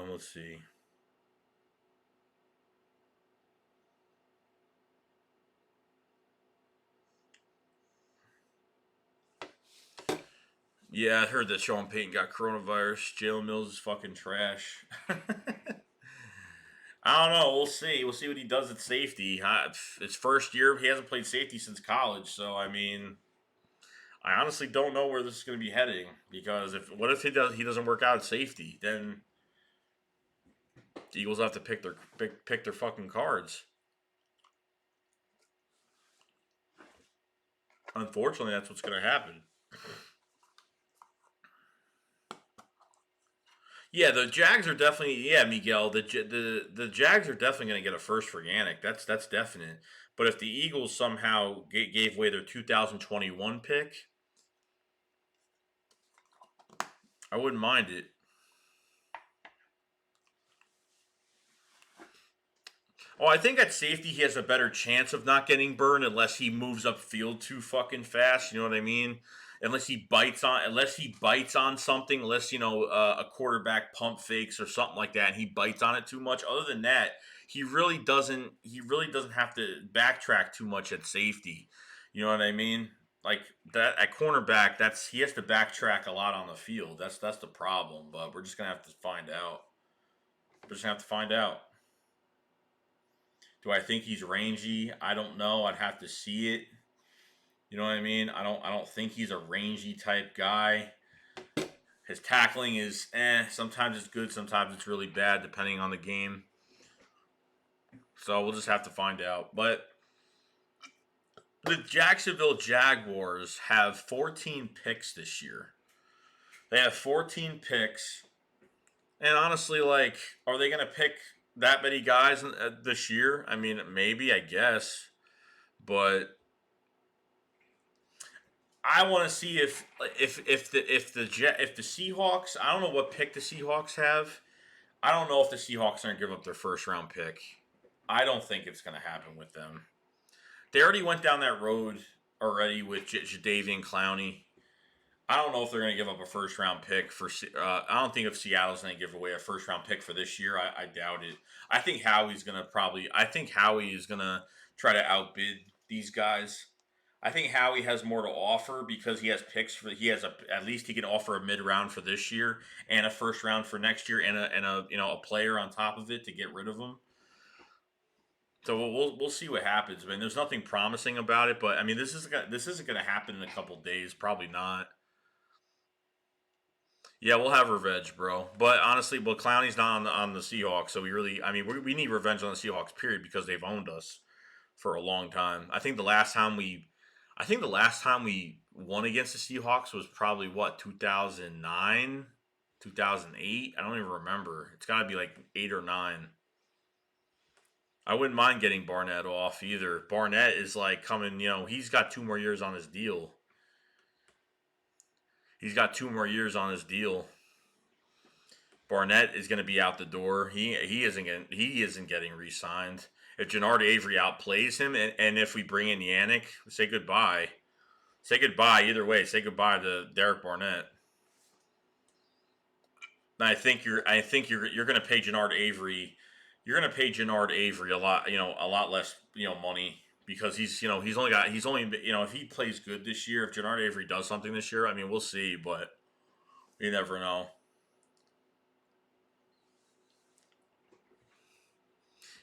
[SPEAKER 1] Let's see. Yeah, I heard that Sean Payton got coronavirus. Jalen Mills is fucking trash. I don't know. We'll see. We'll see what he does at safety. His first year, he hasn't played safety since college. So I mean, I honestly don't know where this is going to be heading because what if he doesn't work out at safety? Then the Eagles have to pick their fucking cards. Unfortunately, that's what's going to happen. Yeah, the Jags are definitely Miguel. The Jags are definitely going to get a first for Yannick. That's definite. But if the Eagles somehow gave away their 2021 pick, I wouldn't mind it. Oh, I think at safety he has a better chance of not getting burned unless he moves upfield too fucking fast. You know what I mean? unless he bites on something, unless a quarterback pump fakes or something like that, and he bites on it too much. Other than that, he really doesn't have to backtrack too much at safety. You know what I mean? Like that at cornerback, he has to backtrack a lot on the field. That's the problem. But we're just gonna have to find out. We're just gonna have to find out. Do I think he's rangy? I don't know. I'd have to see it. You know what I mean? I don't think he's a rangy type guy. His tackling is sometimes it's good, sometimes it's really bad depending on the game. So we'll just have to find out. But the Jacksonville Jaguars have 14 picks this year. They have 14 picks. And honestly, like, are they going to pick that many guys this year? I mean, maybe, I guess. But I want to see if the Seahawks. I don't know what pick the Seahawks have. I don't know if the Seahawks are going to give up their first round pick. I don't think it's going to happen with them. They already went down that road already with Jadeveon Clowney. I don't know if they're going to give up a first round pick for. I don't think if Seattle's going to give away a first round pick for this year. I doubt it. I think Howie's going to probably. I think Howie is going to try to outbid these guys. I think Howie has more to offer because he has picks for. He has at least he can offer a mid round for this year and a first round for next year and a player on top of it to get rid of him. So we'll see what happens. I mean, there's nothing promising about it, but I mean, this isn't gonna happen in a couple days. Probably not. Yeah, we'll have revenge, bro. But honestly, Clowney's not on the Seahawks, so we need revenge on the Seahawks, period, because they've owned us for a long time. I think the last time we won against the Seahawks was probably what 2009, 2008. I don't even remember. It's got to be like 8 or 9. I wouldn't mind getting Barnett off either. Barnett is like coming. He's got 2 more years on his deal. He's got 2 more years on his deal. Barnett is going to be out the door. He isn't getting re-signed. If Jannard Avery outplays him, and if we bring in Yannick, say goodbye. Say goodbye either way. Say goodbye to Derek Barnett. And I think you're going to pay Jannard Avery. You're going to pay Jannard Avery a lot less money. Because he's only if he plays good this year, if Jannard Avery does something this year, I mean we'll see, but you never know.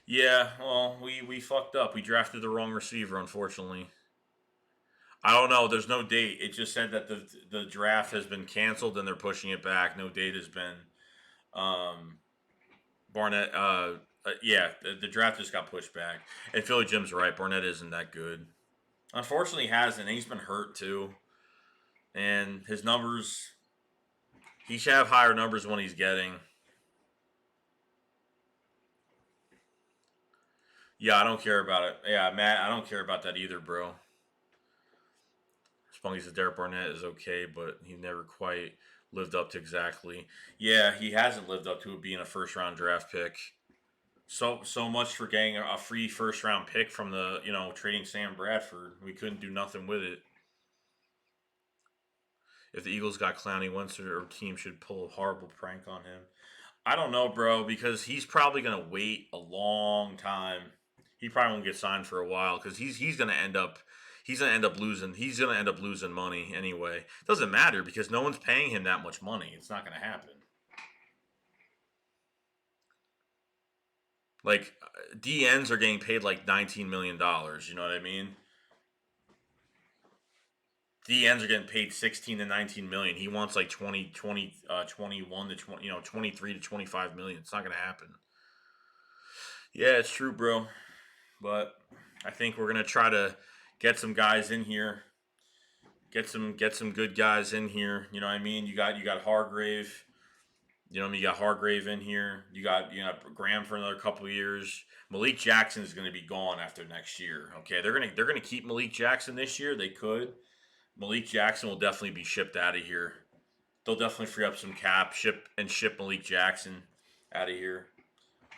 [SPEAKER 1] Yeah, well, we fucked up. We drafted the wrong receiver, unfortunately. I don't know. There's no date. It just said that the draft has been canceled and they're pushing it back. No date has been. Um, Barnett. Yeah, the draft just got pushed back. And Philly Jim's right. Barnett isn't that good. Unfortunately, he hasn't. He's been hurt too, and his numbers. He should have higher numbers when he's getting. Yeah, I don't care about it. Yeah, Matt, I don't care about that either, bro. Spunky says Derek Barnett is okay, but he never quite lived up to exactly. Yeah, he hasn't lived up to it being a first round draft pick. So much for getting a free first round pick from the trading Sam Bradford. We couldn't do nothing with it. If the Eagles got Clowney once, their team should pull a horrible prank on him. I don't know, bro, because he's probably gonna wait a long time. He probably won't get signed for a while because he's gonna end up losing money anyway. Doesn't matter because no one's paying him that much money. It's not gonna happen. Like DNs are getting paid like $19 million. You know what I mean? DNs are getting paid 16 to 19 million. He wants like 21 to 20, 23 to 25 million. It's not gonna happen. Yeah, it's true, bro. But I think we're gonna try to get some guys in here. Get some good guys in here. You know what I mean? You got Hargrave. You got Hargrave in here. You got Graham for another couple of years. Malik Jackson is going to be gone after next year. Okay, they're gonna keep Malik Jackson this year. They could. Malik Jackson will definitely be shipped out of here. They'll definitely free up some cap, ship Malik Jackson out of here.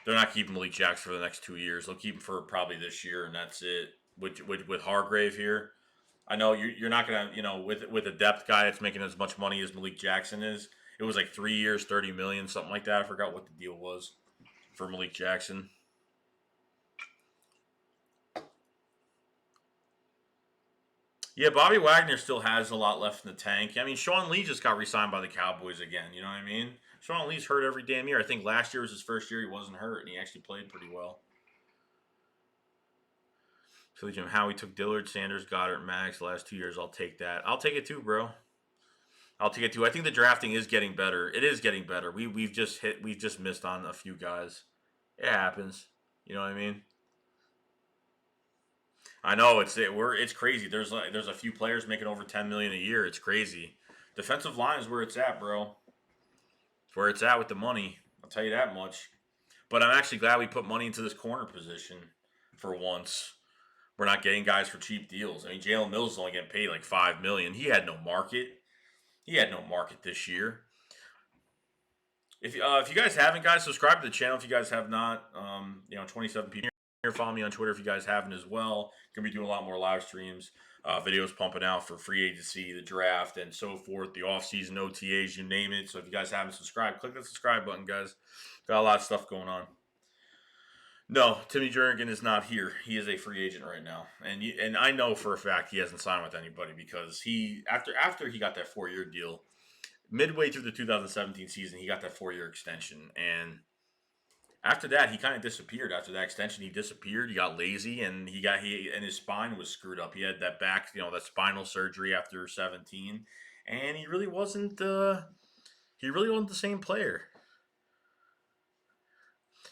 [SPEAKER 1] They're not keeping Malik Jackson for the next 2 years. They'll keep him for probably this year, and that's it. With Hargrave here, I know you're not gonna, with a depth guy that's making as much money as Malik Jackson is. It was like 3 years, 30 million, something like that. I forgot what the deal was for Malik Jackson. Yeah, Bobby Wagner still has a lot left in the tank. I mean, Sean Lee just got re-signed by the Cowboys again. You know what I mean? Sean Lee's hurt every damn year. I think last year was his first year he wasn't hurt, and he actually played pretty well. Philly Jim Howie took Dillard, Sanders, Goddard, Max the last 2 years. I'll take that. I'll take it too, bro. I'll take it too. I think the drafting is getting better. It is getting better. We've just missed on a few guys. It happens. You know what I mean? I know it's crazy. There's a few players making over 10 million a year. It's crazy. Defensive line is where it's at, bro. It's where it's at with the money. I'll tell you that much. But I'm actually glad we put money into this corner position for once. We're not getting guys for cheap deals. I mean, Jalen Mills is only getting paid like 5 million. He had no market. He had no market this year. If you guys haven't, guys, subscribe to the channel. If you guys have not, 27 people here. Follow me on Twitter if you guys haven't as well. Gonna be doing a lot more live streams, videos pumping out for free agency, the draft, and so forth. The offseason OTAs, you name it. So if you guys haven't subscribed, click the subscribe button, guys. Got a lot of stuff going on. No, Timmy Jernigan is not here. He is a free agent right now, and I know for a fact he hasn't signed with anybody because after he got that 4-year deal, midway through the 2017 season, he got that 4-year extension, and after that, he kind of disappeared. After that extension, he disappeared. He got lazy, and and his spine was screwed up. He had that back, that spinal surgery after 17, and he really wasn't. He really wasn't the same player.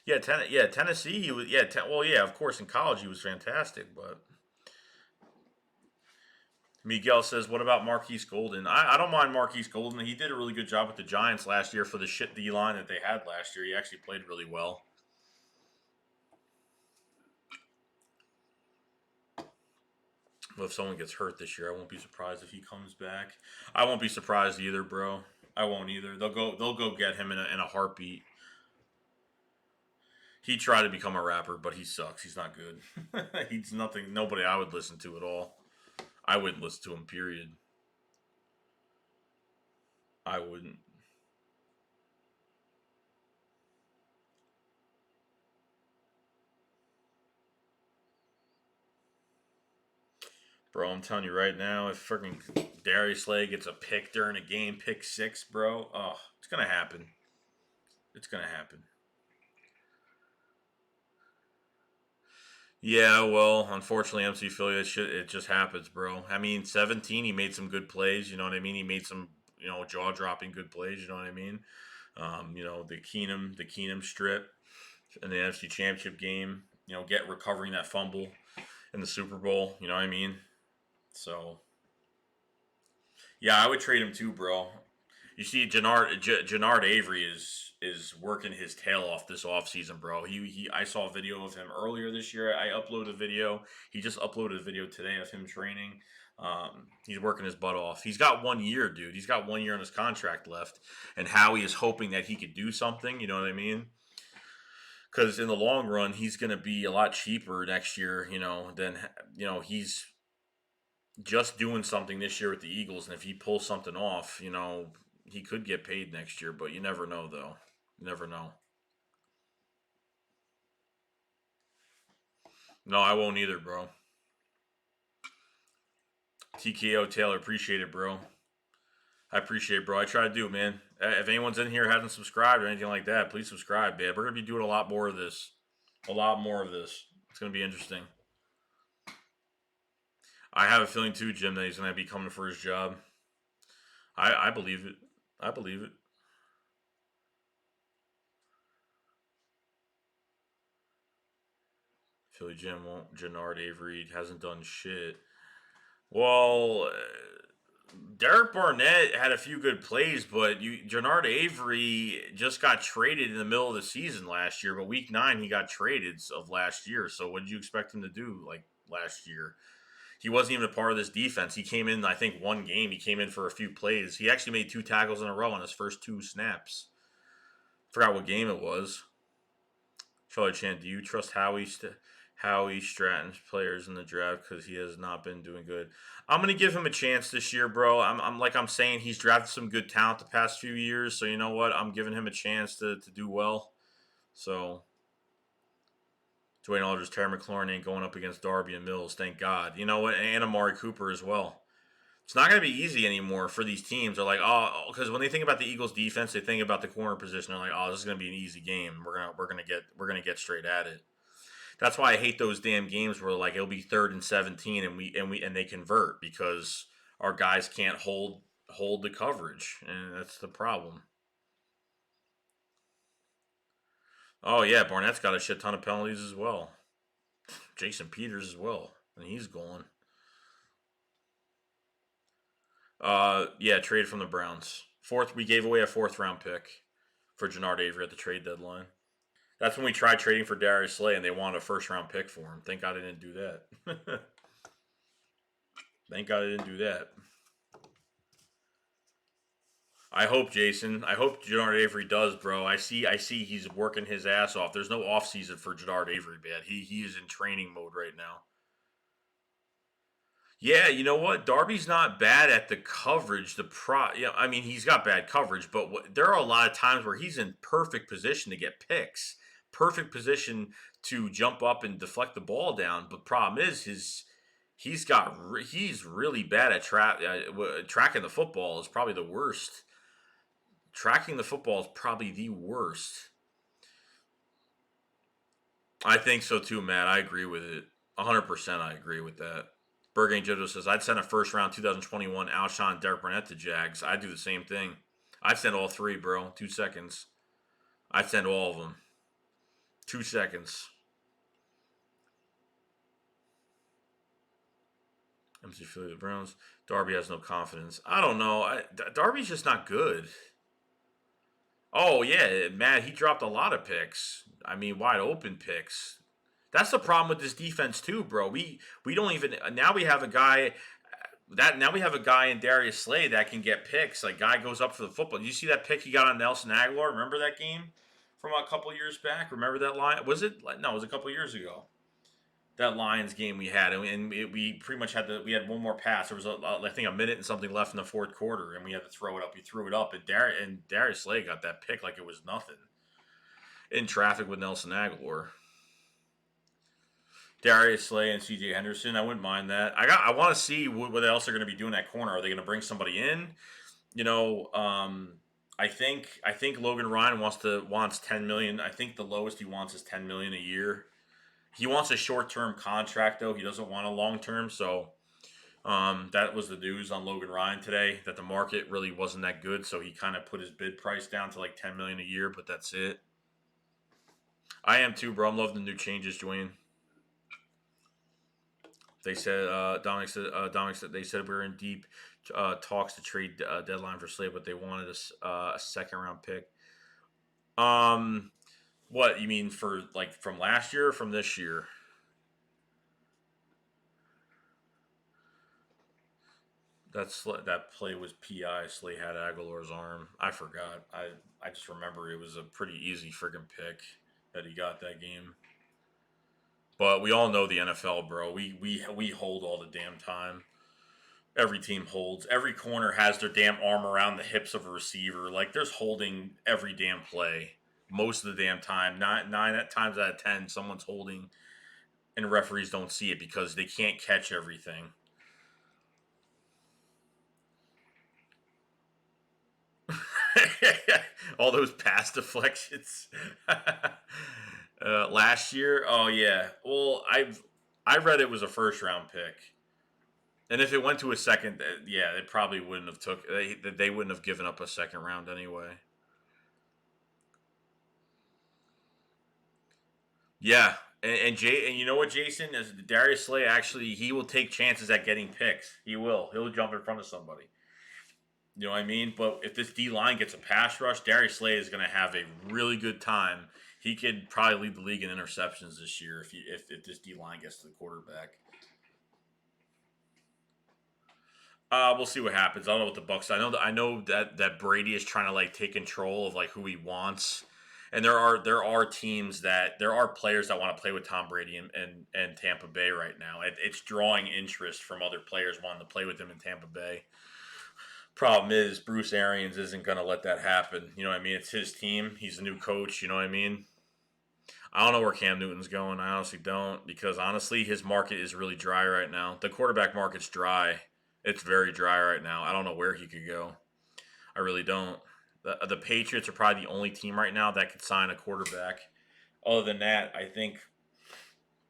[SPEAKER 1] Yeah, Tennessee. He was. Yeah, well, yeah. Of course, in college he was fantastic, but Miguel says, "What about Marquise Golden? I don't mind Marquise Golden. He did a really good job with the Giants last year for the shit D line that they had last year. He actually played really well." But if someone gets hurt this year, I won't be surprised if he comes back. I won't be surprised either, bro. I won't either. They'll go get him in a heartbeat. He tried to become a rapper, but he sucks. He's not good. He's nothing. Nobody I would listen to at all. I wouldn't listen to him. Period. I wouldn't. Bro, I'm telling you right now, if freaking Darius Slay gets a pick during a game, pick 6, bro, oh, it's gonna happen. It's gonna happen. Yeah, well, unfortunately, MC Philly, it just happens, bro. I mean, 17, he made some good plays. You know what I mean? He made some, jaw dropping good plays. You know what I mean? The Keenum strip in the NFC Championship game. Recovering that fumble in the Super Bowl. You know what I mean? So, yeah, I would trade him too, bro. You see, Jannard Avery is working his tail off this offseason, bro. I saw a video of him earlier this year. I uploaded a video. He just uploaded a video today of him training. He's working his butt off. He's got 1 year, dude. He's got 1 year on his contract left, and Howie is hoping that he could do something. You know what I mean? Because in the long run, he's going to be a lot cheaper next year. Than he's just doing something this year with the Eagles, and if he pulls something off, he could get paid next year, but you never know, though. You never know. No, I won't either, bro. TKO Taylor, appreciate it, bro. I appreciate it, bro. I try to do, man. If anyone's in here hasn't subscribed or anything like that, please subscribe, man. We're gonna be doing a lot more of this. A lot more of this. It's gonna be interesting. I have a feeling too, Jim, that he's gonna be coming for his job. I believe it. I believe it. Philly Jim won't. Jannard Avery hasn't done shit. Well, Derek Barnett had a few good plays, but Jannard Avery just got traded in the middle of the season last year. But week 9, he got traded of last year. So what did you expect him to do like last year? He wasn't even a part of this defense. He came in, I think, one game. He came in for a few plays. He actually made 2 tackles in a row on his first 2 snaps. Forgot what game it was. Charlie Chan, do you trust Howie Stratton's players in the draft because he has not been doing good. I'm gonna give him a chance this year, bro. I'm like I'm saying he's drafted some good talent the past few years, so you know what? I'm giving him a chance to do well. So Dwayne Aldridge, Terry McLaurin ain't going up against Darby and Mills, thank God. You know what? And Amari Cooper as well. It's not going to be easy anymore for these teams. They're like, oh, because when they think about the Eagles' defense, they think about the corner position. They're like, oh, this is going to be an easy game. We're gonna get straight at it. That's why I hate those damn games where like it'll be 3rd and 17 and they convert because our guys can't hold the coverage, and that's the problem. Oh yeah, Barnett's got a shit ton of penalties as well. Jason Peters as well, and he's going. Yeah, trade from the Browns. We gave away a 4th round pick for Jannard Avery at the trade deadline. That's when we tried trading for Darius Slay, and they wanted a 1st round pick for him. Thank God I didn't do that. Thank God I didn't do that. I hope Jason. I hope Jannard Avery does, bro. I see he's working his ass off. There's no off season for Jannard Avery, man. He is in training mode right now. Yeah, you know what? Darby's not bad at the coverage. Yeah, I mean he's got bad coverage, but there are a lot of times where he's in perfect position to get picks, perfect position to jump up and deflect the ball down. But problem is he's really bad at tracking the football is probably the worst. Tracking the football is probably the worst. I think so too, Matt. I agree with it. 100%. I agree with that. Bergane Jojo says, I'd send a 1st round 2021 Alshon Derek Burnett to Jags. I'd do the same thing. I'd send all 3, bro. 2 seconds. I'd send all of them. 2 seconds. MC Philly, the Browns. Darby has no confidence. I don't know. Darby's just not good. Oh, yeah. Matt, he dropped a lot of picks. I mean, wide open picks. That's the problem with this defense too, bro. We don't even now we have a guy that now we have a guy in Darius Slay that can get picks. Like guy goes up for the football. Did you see that pick he got on Nelson Aguilar? Remember that game from a couple years back? Remember that line? Was it no? It was a couple years ago. That Lions game we had, we pretty much we had one more pass. There was I think a minute and something left in the 4th quarter, and we had to throw it up. We threw it up, and Darius Slay got that pick like it was nothing in traffic with Nelson Aguilar. Darius Slay and C.J. Henderson. I wouldn't mind that. I want to see what else they're going to be doing at corner. Are they going to bring somebody in? You know, I think Logan Ryan wants 10 million. I think the lowest he wants is 10 million a year. He wants a short term contract though. He doesn't want a long term. So that was the news on Logan Ryan today that the market really wasn't that good. So he kind of put his bid price down to like 10 million a year, but that's it. I am too, bro. I'm loving the new changes, Dwayne. They said Dominic said they said we were in deep talks to trade deadline for Slade, but they wanted a 2nd round pick. What you mean for like from last year or from this year? That play was PI. Slade had Aguilar's arm. I forgot. I just remember it was a pretty easy friggin' pick that he got that game. But we all know the NFL, bro. We hold all the damn time. Every team holds. Every corner has their damn arm around the hips of a receiver. Like there's holding every damn play. Most of the damn time. Nine times out of 10, someone's holding, and referees don't see it because they can't catch everything. All those pass deflections. Last year, oh yeah. Well, I read it was a 1st round pick. And if it went to a second, yeah, they probably wouldn't have took. They wouldn't have given up a 2nd round anyway. Yeah, and you know what, Jason is Darius Slay. Actually, he will take chances at getting picks. He will. He'll jump in front of somebody. You know what I mean? But if this D line gets a pass rush, Darius Slay is going to have a really good time. He could probably lead the league in interceptions this year if this D line gets to the quarterback. We'll see what happens. I don't know what the Bucks. I know that Brady is trying to like take control of like who he wants, And there are teams that there are players that want to play with Tom Brady and Tampa Bay right now. It's drawing interest from other players wanting to play with him in Tampa Bay. Problem is, Bruce Arians isn't going to let that happen. You know what I mean? It's his team. He's a new coach. You know what I mean? I don't know where Cam Newton's going. I honestly don't, because honestly, his market is really dry right now. The quarterback market's dry. It's very dry right now. I don't know where he could go. I really don't. The Patriots are probably the only team right now that could sign a quarterback. Other than that, I think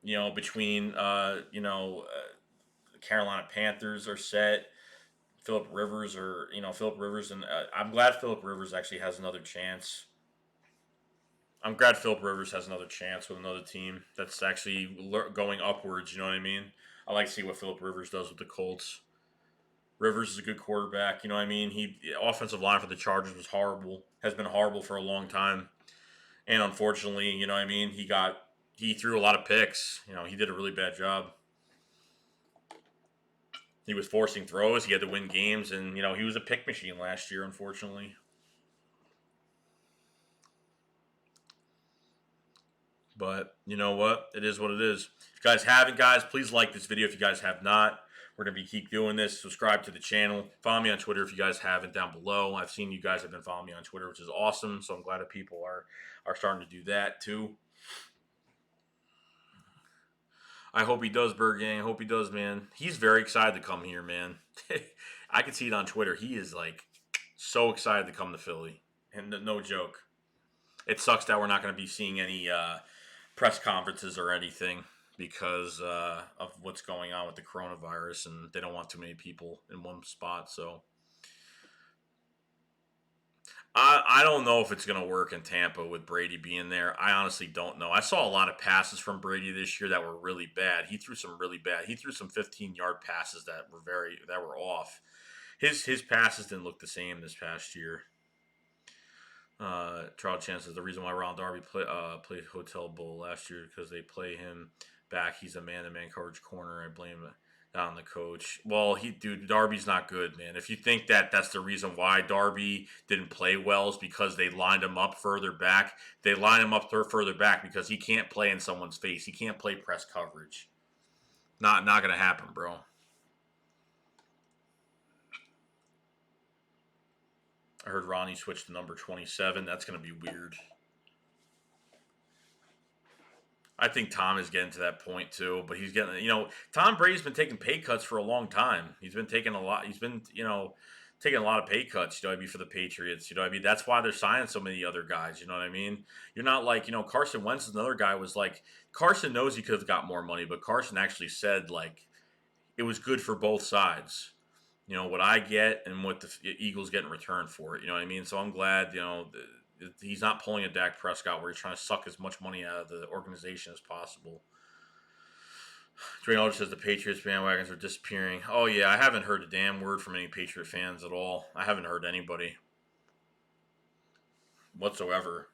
[SPEAKER 1] between the Carolina Panthers are set. Philip Rivers, and I'm glad Philip Rivers actually has another chance. I'm glad Philip Rivers has another chance with another team that's actually going upwards. You know what I mean? I like to see what Philip Rivers does with the Colts. Rivers is a good quarterback. You know what I mean? The offensive line for the Chargers was horrible. Has been horrible for a long time, and unfortunately, you know what I mean. He threw a lot of picks. He did a really bad job. He was forcing throws. He had to win games, and he was a pick machine last year. Unfortunately. But you know what? It is what it is. If you guys haven't, guys, please like this video if you guys have not. We're going to keep doing this. Subscribe to the channel. Follow me on Twitter if you guys haven't down below. I've seen you guys have been following me on Twitter, which is awesome. So I'm glad that people are starting to do that too. I hope he does, Bird Gang. I hope he does, man. He's very excited to come here, man. I can see it on Twitter. He is like so excited to come to Philly. And no joke. It sucks that we're not going to be seeing any press conferences or anything because of what's going on with the coronavirus, and they don't want too many people in one spot. So I don't know if it's going to work in Tampa with Brady being there. I honestly don't know. I saw a lot of passes from Brady this year that were really bad. He threw some really bad. He threw some 15-yard passes that were off. His passes didn't look the same this past year. Charles Chance says the reason why Ron Darby played Hotel Bowl last year because they play him back. He's a man-to-man coverage corner. I blame that on the coach. Well, Darby's not good, man. If you think that that's the reason why Darby didn't play well is because they lined him up further back. They line him up further back because he can't play in someone's face. He can't play press coverage. Not gonna happen, bro. I heard Ronnie switched to number 27. That's going to be weird. I think Tom is getting to that point too, but he's getting, Tom Brady's been taking pay cuts for a long time. He's been taking a lot. He's been, taking a lot of pay cuts, for the Patriots. That's why they're signing so many other guys. You know what I mean? You're not like, Carson Wentz is another guy was like, Carson knows he could have got more money, but Carson actually said like it was good for both sides. What I get and what the Eagles get in return for it. You know what I mean? So I'm glad, he's not pulling a Dak Prescott where he's trying to suck as much money out of the organization as possible. Dwayne Aldridge says the Patriots bandwagons are disappearing. Oh, yeah, I haven't heard a damn word from any Patriot fans at all. I haven't heard anybody whatsoever.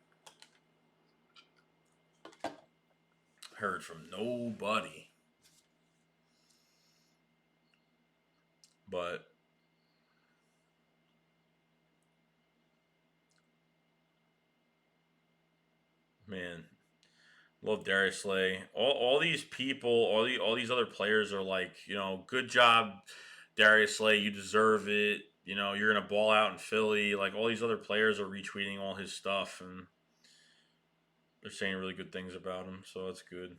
[SPEAKER 1] Heard from nobody. But man, love Darius Slay. All these people, all these other players are like, good job, Darius Slay. You deserve it. You're gonna ball out in Philly. Like all these other players are retweeting all his stuff, and they're saying really good things about him. So that's good.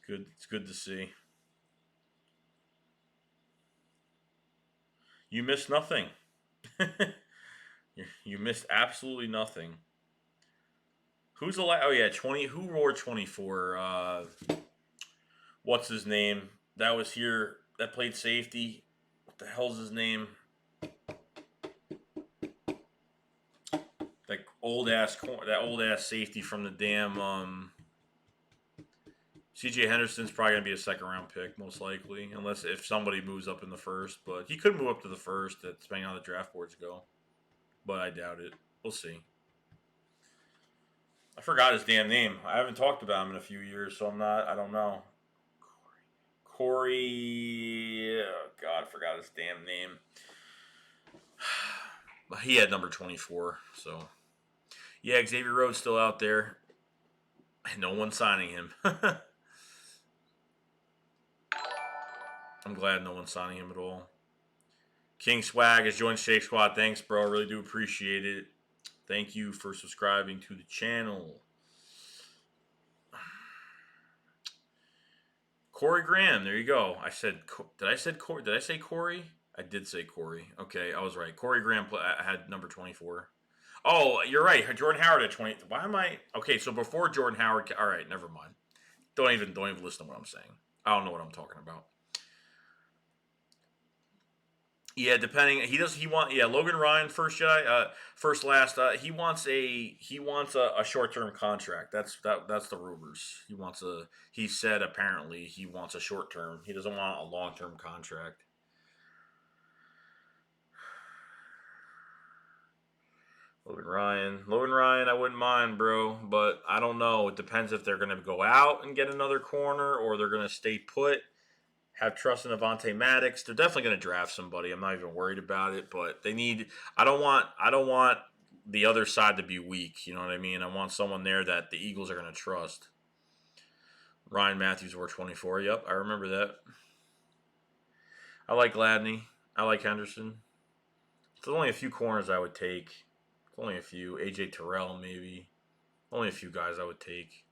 [SPEAKER 1] Good. It's good to see. You missed nothing. You missed absolutely nothing. Who's the last? Oh yeah, 20. Who wore 24? What's his name? That was here. That played safety. What the hell's his name? That old ass safety from the damn. C.J. Henderson's probably gonna be a second round pick, most likely, unless if somebody moves up in the first. But he could move up to the first, depending on how the draft boards go. But I doubt it. We'll see. I forgot his damn name. I haven't talked about him in a few years, so I don't know. Corey. Oh God, I forgot his damn name. He had number 24, so. Yeah, Xavier Rhodes still out there. No one's signing him. I'm glad no one's signing him at all. King Swag has joined Shake Squad. Thanks, bro. I really do appreciate it. Thank you for subscribing to the channel. Corey Graham. There you go. Did I say Corey? I did say Corey. Okay, I was right. Corey Graham had number 24. Oh, you're right. Jordan Howard at 20. Why am I? Okay, so before Jordan Howard. All right, never mind. Don't even listen to what I'm saying. I don't know what I'm talking about. Yeah, depending. Logan Ryan, first Jedi, first last. He wants a short term contract. That's the rumors. He said apparently he wants a short term. He doesn't want a long term contract. Logan Ryan, I wouldn't mind, bro, but I don't know. It depends if they're gonna go out and get another corner or they're gonna stay put. Have trust in Avonte Maddox. They're definitely going to draft somebody. I'm not even worried about it, but they need. I don't want the other side to be weak. You know what I mean? I want someone there that the Eagles are going to trust. Ryan Matthews wore 24. Yep, I remember that. I like Gladney. I like Henderson. There's only a few corners I would take. It's only a few. AJ Terrell maybe. Only a few guys I would take.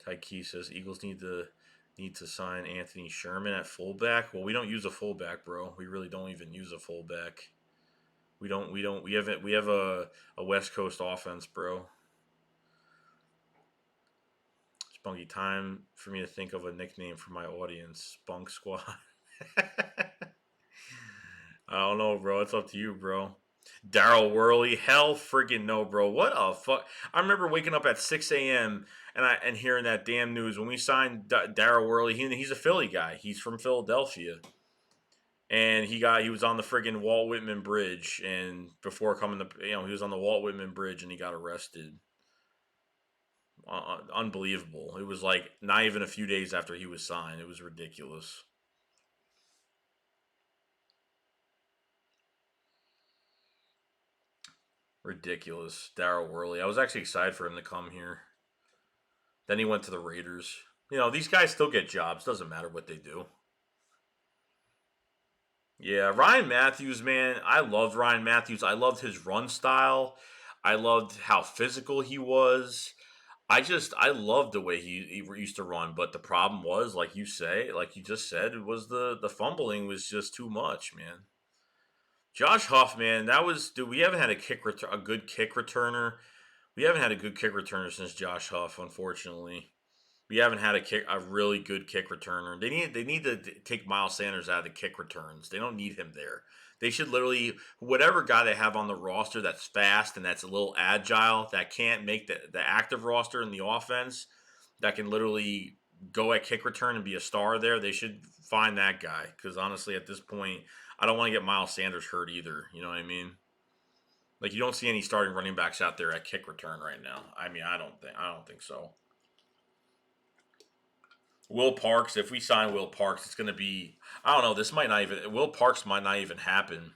[SPEAKER 1] Ty says Eagles need to sign Anthony Sherman at fullback. Well, we don't use a fullback, bro. We really don't even use a fullback. We have a West Coast offense, bro. Spunky, time for me to think of a nickname for my audience. Spunk Squad. I don't know, bro. It's up to you, bro. Daryl Worley, hell friggin' no, bro. What a fuck! I remember waking up at 6 a.m. and hearing that damn news when we signed Daryl Worley. He's a Philly guy. He's from Philadelphia, and he was on the friggin' Walt Whitman Bridge, and before coming to he was on the Walt Whitman Bridge and he got arrested. Unbelievable! It was like not even a few days after he was signed. It was ridiculous. Ridiculous. Daryl Worley. I was actually excited for him to come here. Then he went to the Raiders. These guys still get jobs. Doesn't matter what they do. Yeah, Ryan Matthews, man. I loved Ryan Matthews. I loved his run style. I loved how physical he was. I loved the way he used to run. But the problem was, like you just said, it was the fumbling was just too much, man. Josh Huff, man, dude. We haven't had a good kick returner. We haven't had a good kick returner since Josh Huff, unfortunately. We haven't had a really good kick returner. They need to take Miles Sanders out of the kick returns. They don't need him there. They should literally whatever guy they have on the roster that's fast and that's a little agile that can't make the active roster in the offense that can literally go at kick return and be a star there. They should find that guy because honestly, at this point, I don't want to get Miles Sanders hurt either. You know what I mean? Like you don't see any starting running backs out there at kick return right now. I mean, I don't think so. Will Parks, if we sign Will Parks, it's going to be I don't know, this might not even Will Parks might not even happen.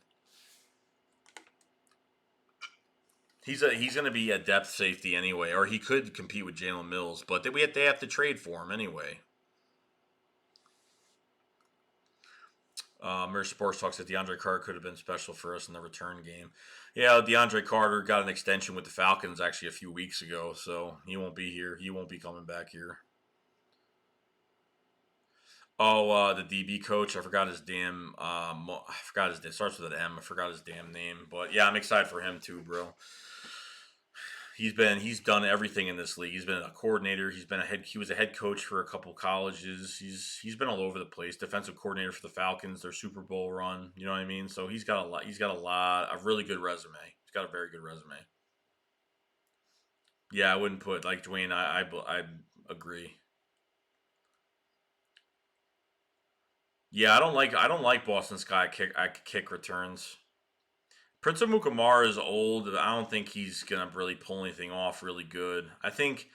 [SPEAKER 1] He's going to be a depth safety anyway, or he could compete with Jalen Mills, but they have to trade for him anyway. Mercer Sports talks that DeAndre Carter could have been special for us in the return game. Yeah, DeAndre Carter got an extension with the Falcons actually a few weeks ago, so he won't be here. He won't be coming back here. Oh, the DB coach. I forgot his damn. I forgot his. It starts with an M. I forgot his damn name. But yeah, I'm excited for him too, bro. He's done everything in this league. He's been a coordinator. He was a head coach for a couple colleges. He's been all over the place. Defensive coordinator for the Falcons, their Super Bowl run. You know what I mean? So he's got a lot. He's got a really good resume. He's got a very good resume. Yeah, I wouldn't put like Dwayne. I agree. Yeah, I don't like Boston Scott kick returns. Prince of Mukamara is old. I don't think he's gonna really pull anything off really good. I think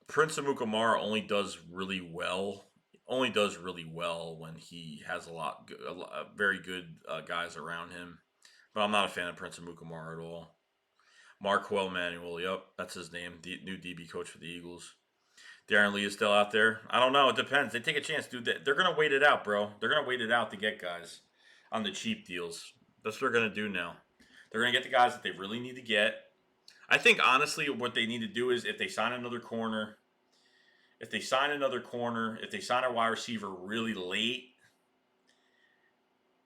[SPEAKER 1] Prince of Mukamara only does really well when he has very good guys around him. But I'm not a fan of Prince of Mukamara at all. Marquel Manuel, yep, that's his name. New DB coach for the Eagles. Darren Lee is still out there. I don't know. It depends. They take a chance, dude. They're gonna wait it out, bro. They're gonna wait it out to get guys on the cheap deals. That's what they're gonna do now. They're gonna get the guys that they really need to get. I think honestly, what they need to do is if they sign another corner, if they sign a wide receiver really late,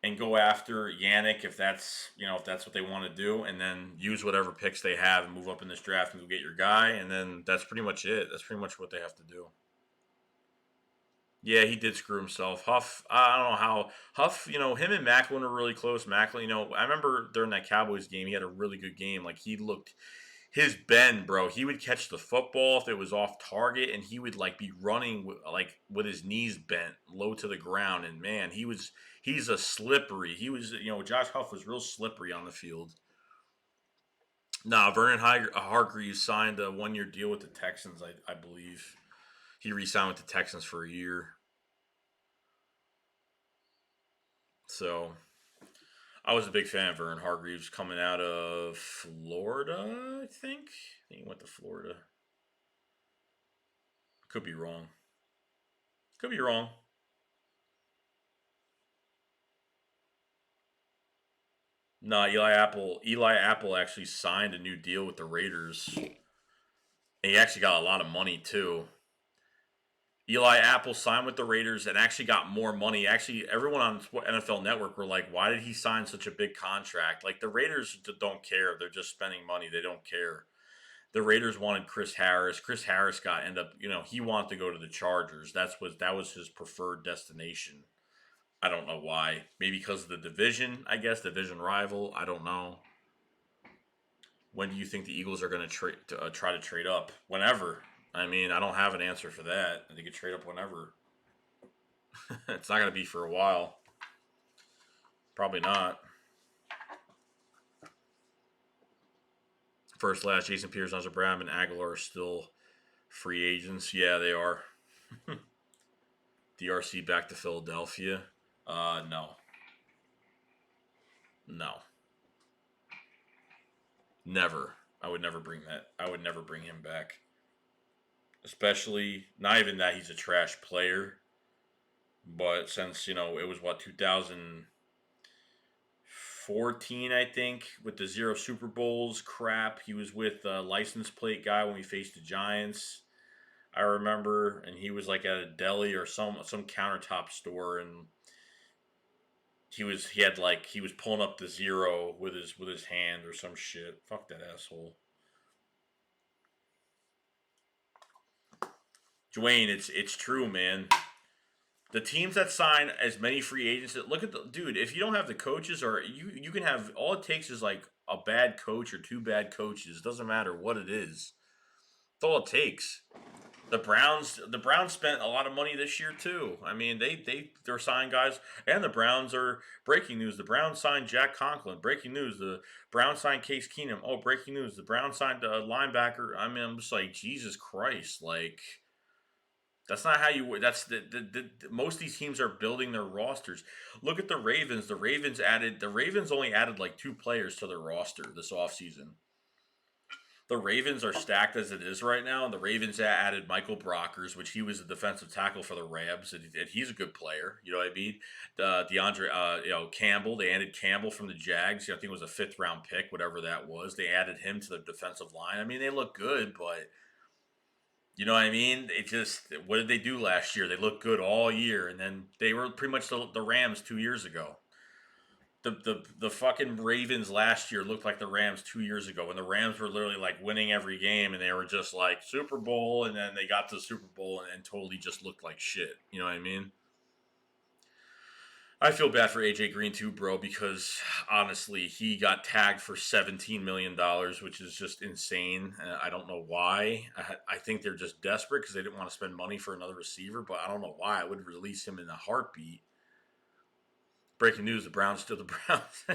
[SPEAKER 1] and go after Yannick if that's what they want to do, and then use whatever picks they have and move up in this draft and go get your guy, and then that's pretty much it. That's pretty much what they have to do. Yeah, he did screw himself. Huff, I don't know how Huff. Him and Macklin are really close. Macklin, I remember during that Cowboys game, he had a really good game. Like he looked, his bend, bro. He would catch the football if it was off target, and he would like be running with his knees bent low to the ground. And man, he's a slippery. Josh Huff was real slippery on the field. Nah, Vernon Hargreaves signed a 1 year deal with the Texans, I believe. He re-signed with the Texans for a year. So I was a big fan of Vernon Hargreaves coming out of Florida, I think. I think he went to Florida. Could be wrong. Could be wrong. No, Eli Apple actually signed a new deal with the Raiders. And he actually got a lot of money too. Eli Apple signed with the Raiders and actually got more money. Actually, everyone on NFL Network were like, why did he sign such a big contract? Like, the Raiders don't care. They're just spending money. They don't care. The Raiders wanted Chris Harris. Chris Harris he wanted to go to the Chargers. That was his preferred destination. I don't know why. Maybe because of the division, I guess, division rival. I don't know. When do you think the Eagles are going to try to trade up? Whenever. I mean, I don't have an answer for that. They could trade up whenever. It's not going to be for a while. Probably not. First, last, Jason Pierce, Nazar Brown, and Aguilar are still free agents. Yeah, they are. DRC back to Philadelphia. No. No. Never. I would never bring that. I would never bring him back. Especially, not even that he's a trash player, but since, it was 2014, I think, with the 0 Super Bowls crap. He was with a license plate guy when we faced the Giants, I remember, and he was like at a deli or some countertop store, and he was pulling up the 0 with his hand or some shit. Fuck that asshole. Dwayne, it's true, man. The teams that sign as many free agents, look at the dude. If you don't have the coaches, or you can have, all it takes is like a bad coach or 2 bad coaches. It doesn't matter what it is. That's all it takes. The Browns spent a lot of money this year too. I mean, they're signing guys, and the Browns are, breaking news. The Browns signed Jack Conklin. Breaking news. The Browns signed Case Keenum. Oh, breaking news. The Browns signed a linebacker. I mean, I'm just like, Jesus Christ, like. That's not how you. That's most of these teams are building their rosters. Look at the Ravens. The Ravens only added like 2 players to their roster this offseason. The Ravens are stacked as it is right now, and the Ravens added Michael Brockers, which he was a defensive tackle for the Rams, and he's a good player. You know what I mean? DeAndre, Campbell. They added Campbell from the Jags. I think it was a 5th-round pick, whatever that was. They added him to the defensive line. I mean, they look good, but. You know what I mean? What did they do last year? They looked good all year, and then they were pretty much the Rams 2 years ago. The fucking Ravens last year looked like the Rams 2 years ago, when the Rams were literally like winning every game, and they were just like Super Bowl, and then they got to the Super Bowl and totally just looked like shit. You know what I mean? I feel bad for AJ Green too, bro, because honestly, he got tagged for $17 million, which is just insane. I don't know why. I think they're just desperate because they didn't want to spend money for another receiver, but I don't know why. I would release him in a heartbeat. Breaking news: the Browns still the Browns.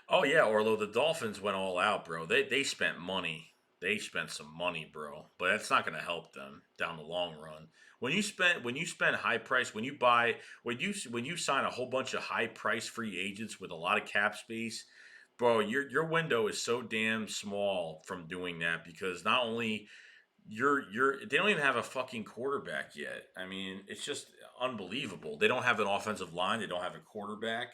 [SPEAKER 1] Oh yeah, Orlo. The Dolphins went all out, bro. They spent money. They spent some money, bro. But that's not going to help them down the long run. When you spend high price, when you sign a whole bunch of high price free agents with a lot of cap space, bro, your window is so damn small from doing that because not only they don't even have a fucking quarterback yet. I mean, it's just unbelievable. They don't have an offensive line. They don't have a quarterback.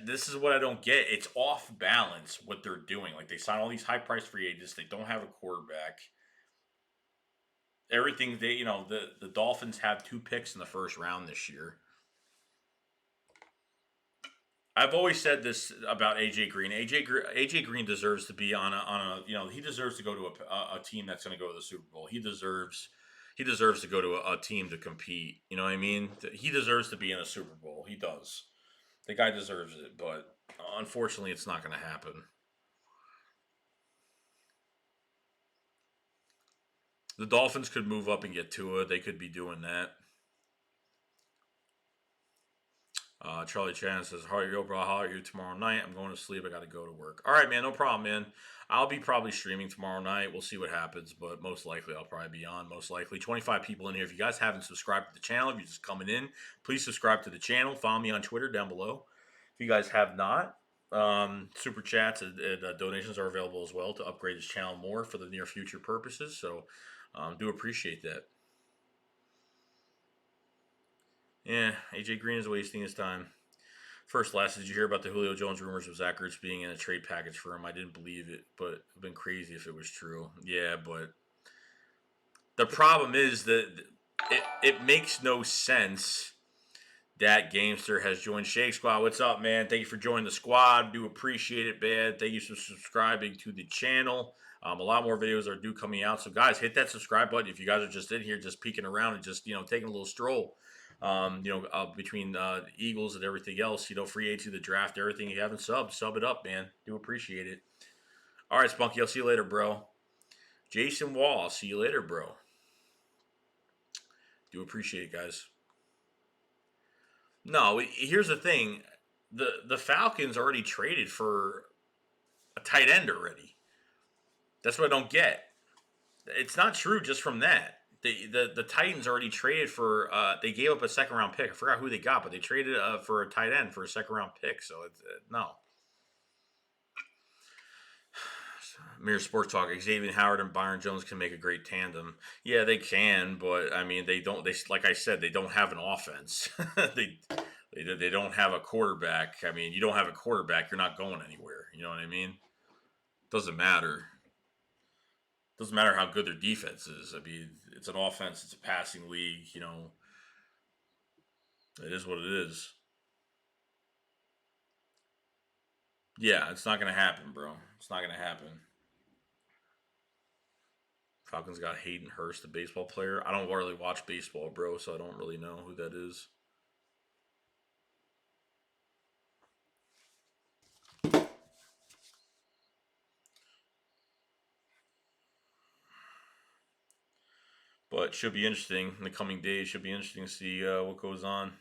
[SPEAKER 1] This is what I don't get. It's off balance what they're doing. Like they sign all these high price free agents. They don't have a quarterback. Everything the Dolphins have 2 picks in the first round this year. I've always said this about AJ Green. AJ Green deserves to be on a he deserves to go to a team that's going to go to the Super Bowl. He deserves to go to a team to compete. You know what I mean? He deserves to be in a Super Bowl. He does. The guy deserves it, but unfortunately, it's not going to happen. The Dolphins could move up and get Tua. They could be doing that. Charlie Chan says, "How yo, bro? I'll holler at you tomorrow night. I'm going to sleep. I got to go to work." All right, man. No problem, man. I'll be probably streaming tomorrow night. We'll see what happens, but most likely I'll probably be on. Most likely, 25 people in here. If you guys haven't subscribed to the channel, if you're just coming in, please subscribe to the channel. Follow me on Twitter down below. If you guys have not, super chats and donations are available as well to upgrade this channel more for the near future purposes. So, do appreciate that. Yeah, AJ Green is wasting his time. Last, did you hear about the Julio Jones rumors of Zach Ertz being in a trade package for him? I didn't believe it, but it'd been crazy if it was true. Yeah, but the problem is that it makes no sense that Gamester has joined Shake Squad. What's up, man? Thank you for joining the squad. Do appreciate it, man. Thank you for subscribing to the channel. A lot more videos are due coming out. So, guys, hit that subscribe button if you guys are just in here, just peeking around and just taking a little stroll. Between Eagles and everything else, free agency, the draft, everything. You haven't sub it up, man. Do appreciate it. All right, Spunky, I'll see you later, bro. Jason Wall, I'll see you later, bro. Do appreciate it, guys. No, here's the thing. The Falcons already traded for a tight end already. That's what I don't get. It's not true just from that. The Titans already traded for they gave up a second round pick. I forgot who they got, but they traded for a tight end for a second round pick. So it's no. Mere Sports Talk. Xavier Howard and Byron Jones can make a great tandem. Yeah, they can, but I mean, they don't. They like I said, they don't have an offense. they don't have a quarterback. I mean, you don't have a quarterback, you're not going anywhere. You know what I mean? Doesn't matter. Doesn't matter how good their defense is. I mean, it's an offense. It's a passing league. It is what it is. Yeah, it's not going to happen, bro. It's not going to happen. Falcons got Hayden Hurst, the baseball player. I don't really watch baseball, bro, so I don't really know who that is. But should be interesting in the coming days. Should be interesting to see what goes on.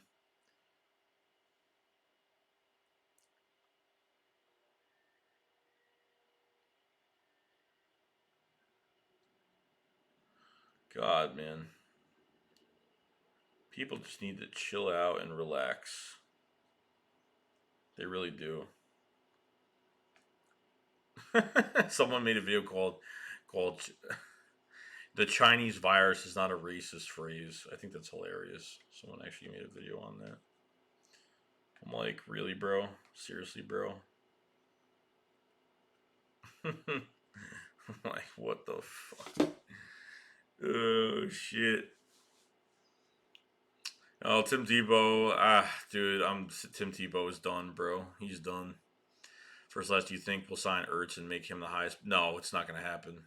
[SPEAKER 1] God, man. People just need to chill out and relax. They really do. Someone made a video called "The Chinese virus is not a racist phrase." I think that's hilarious. Someone actually made a video on that. I'm like, really, bro? Seriously, bro? I'm like, what the fuck? Oh shit. Oh, Tim Tebow. Dude, Tim Tebow is done, bro. He's done. Last, do you think we'll sign Ertz and make him the highest? No, it's not going to happen.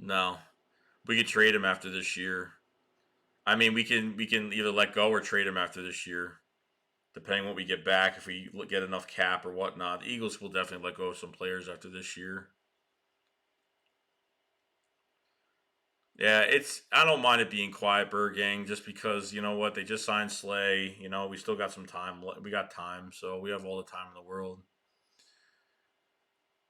[SPEAKER 1] No, we could trade him after this year. I mean, we can either let go or trade him after this year, depending on what we get back. If we get enough cap or whatnot, the Eagles will definitely let go of some players after this year. Yeah, I don't mind it being quiet, Bird Gang, just because you know what they just signed Slay. You know, we still got some time. We got time, so we have all the time in the world.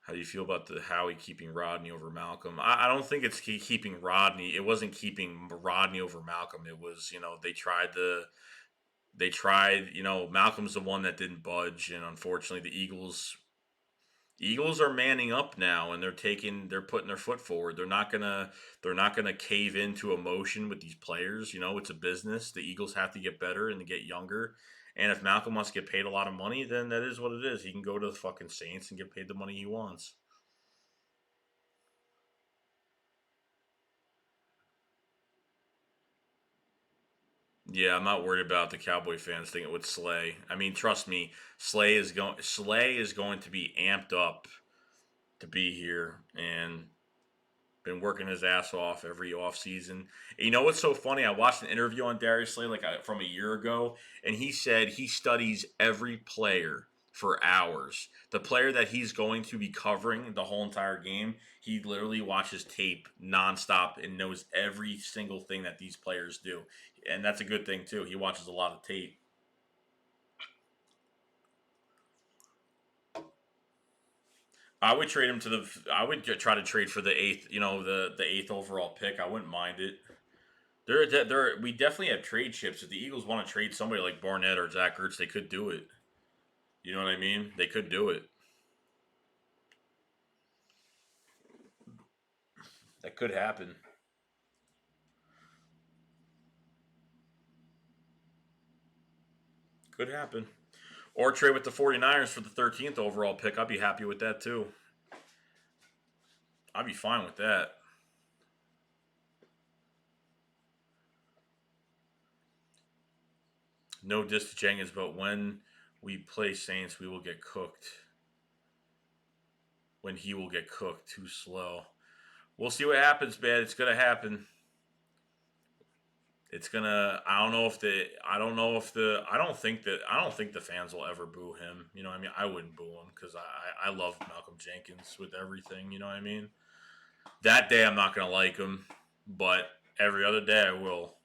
[SPEAKER 1] How do you feel about the Howie keeping Rodney over Malcolm? I don't think it's keeping Rodney. It wasn't keeping Rodney over Malcolm. It was, you know, they tried. You know, Malcolm's the one that didn't budge, and unfortunately, the Eagles are manning up now, and they're putting their foot forward. They're not gonna cave into emotion with these players. You know, it's a business. The Eagles have to get better and to get younger. And if Malcolm wants to get paid a lot of money, then that is what it is. He can go to the fucking Saints and get paid the money he wants. Yeah, I'm not worried about the Cowboy fans thinking with Slay. I mean, trust me, Slay is going to be amped up to be here, and been working his ass off every offseason. And you know what's so funny? I watched an interview on Darius Slay from a year ago, and he said he studies every player for hours. The player that he's going to be covering the whole entire game, he literally watches tape nonstop and knows every single thing that these players do. And that's a good thing too. He watches a lot of tape. I would trade him to the. I would try to trade for the eighth. You know, the eighth overall pick. I wouldn't mind it. We definitely have trade chips. If the Eagles want to trade somebody like Barnett or Zach Ertz, they could do it. You know what I mean? They could do it. That could happen. Could happen. Or trade with the 49ers for the 13th overall pick. I'd be happy with that too. I'd be fine with that. No diss to Jenkins, but when we play Saints, we will get cooked. When he will get cooked too slow. We'll see what happens, man. It's gonna happen. It's gonna. I don't know if the. I don't know if the. I don't think that. I don't think the fans will ever boo him. You know what I mean? I wouldn't boo him because I love Malcolm Jenkins with everything. You know what I mean? That day I'm not gonna like him, but every other day I will.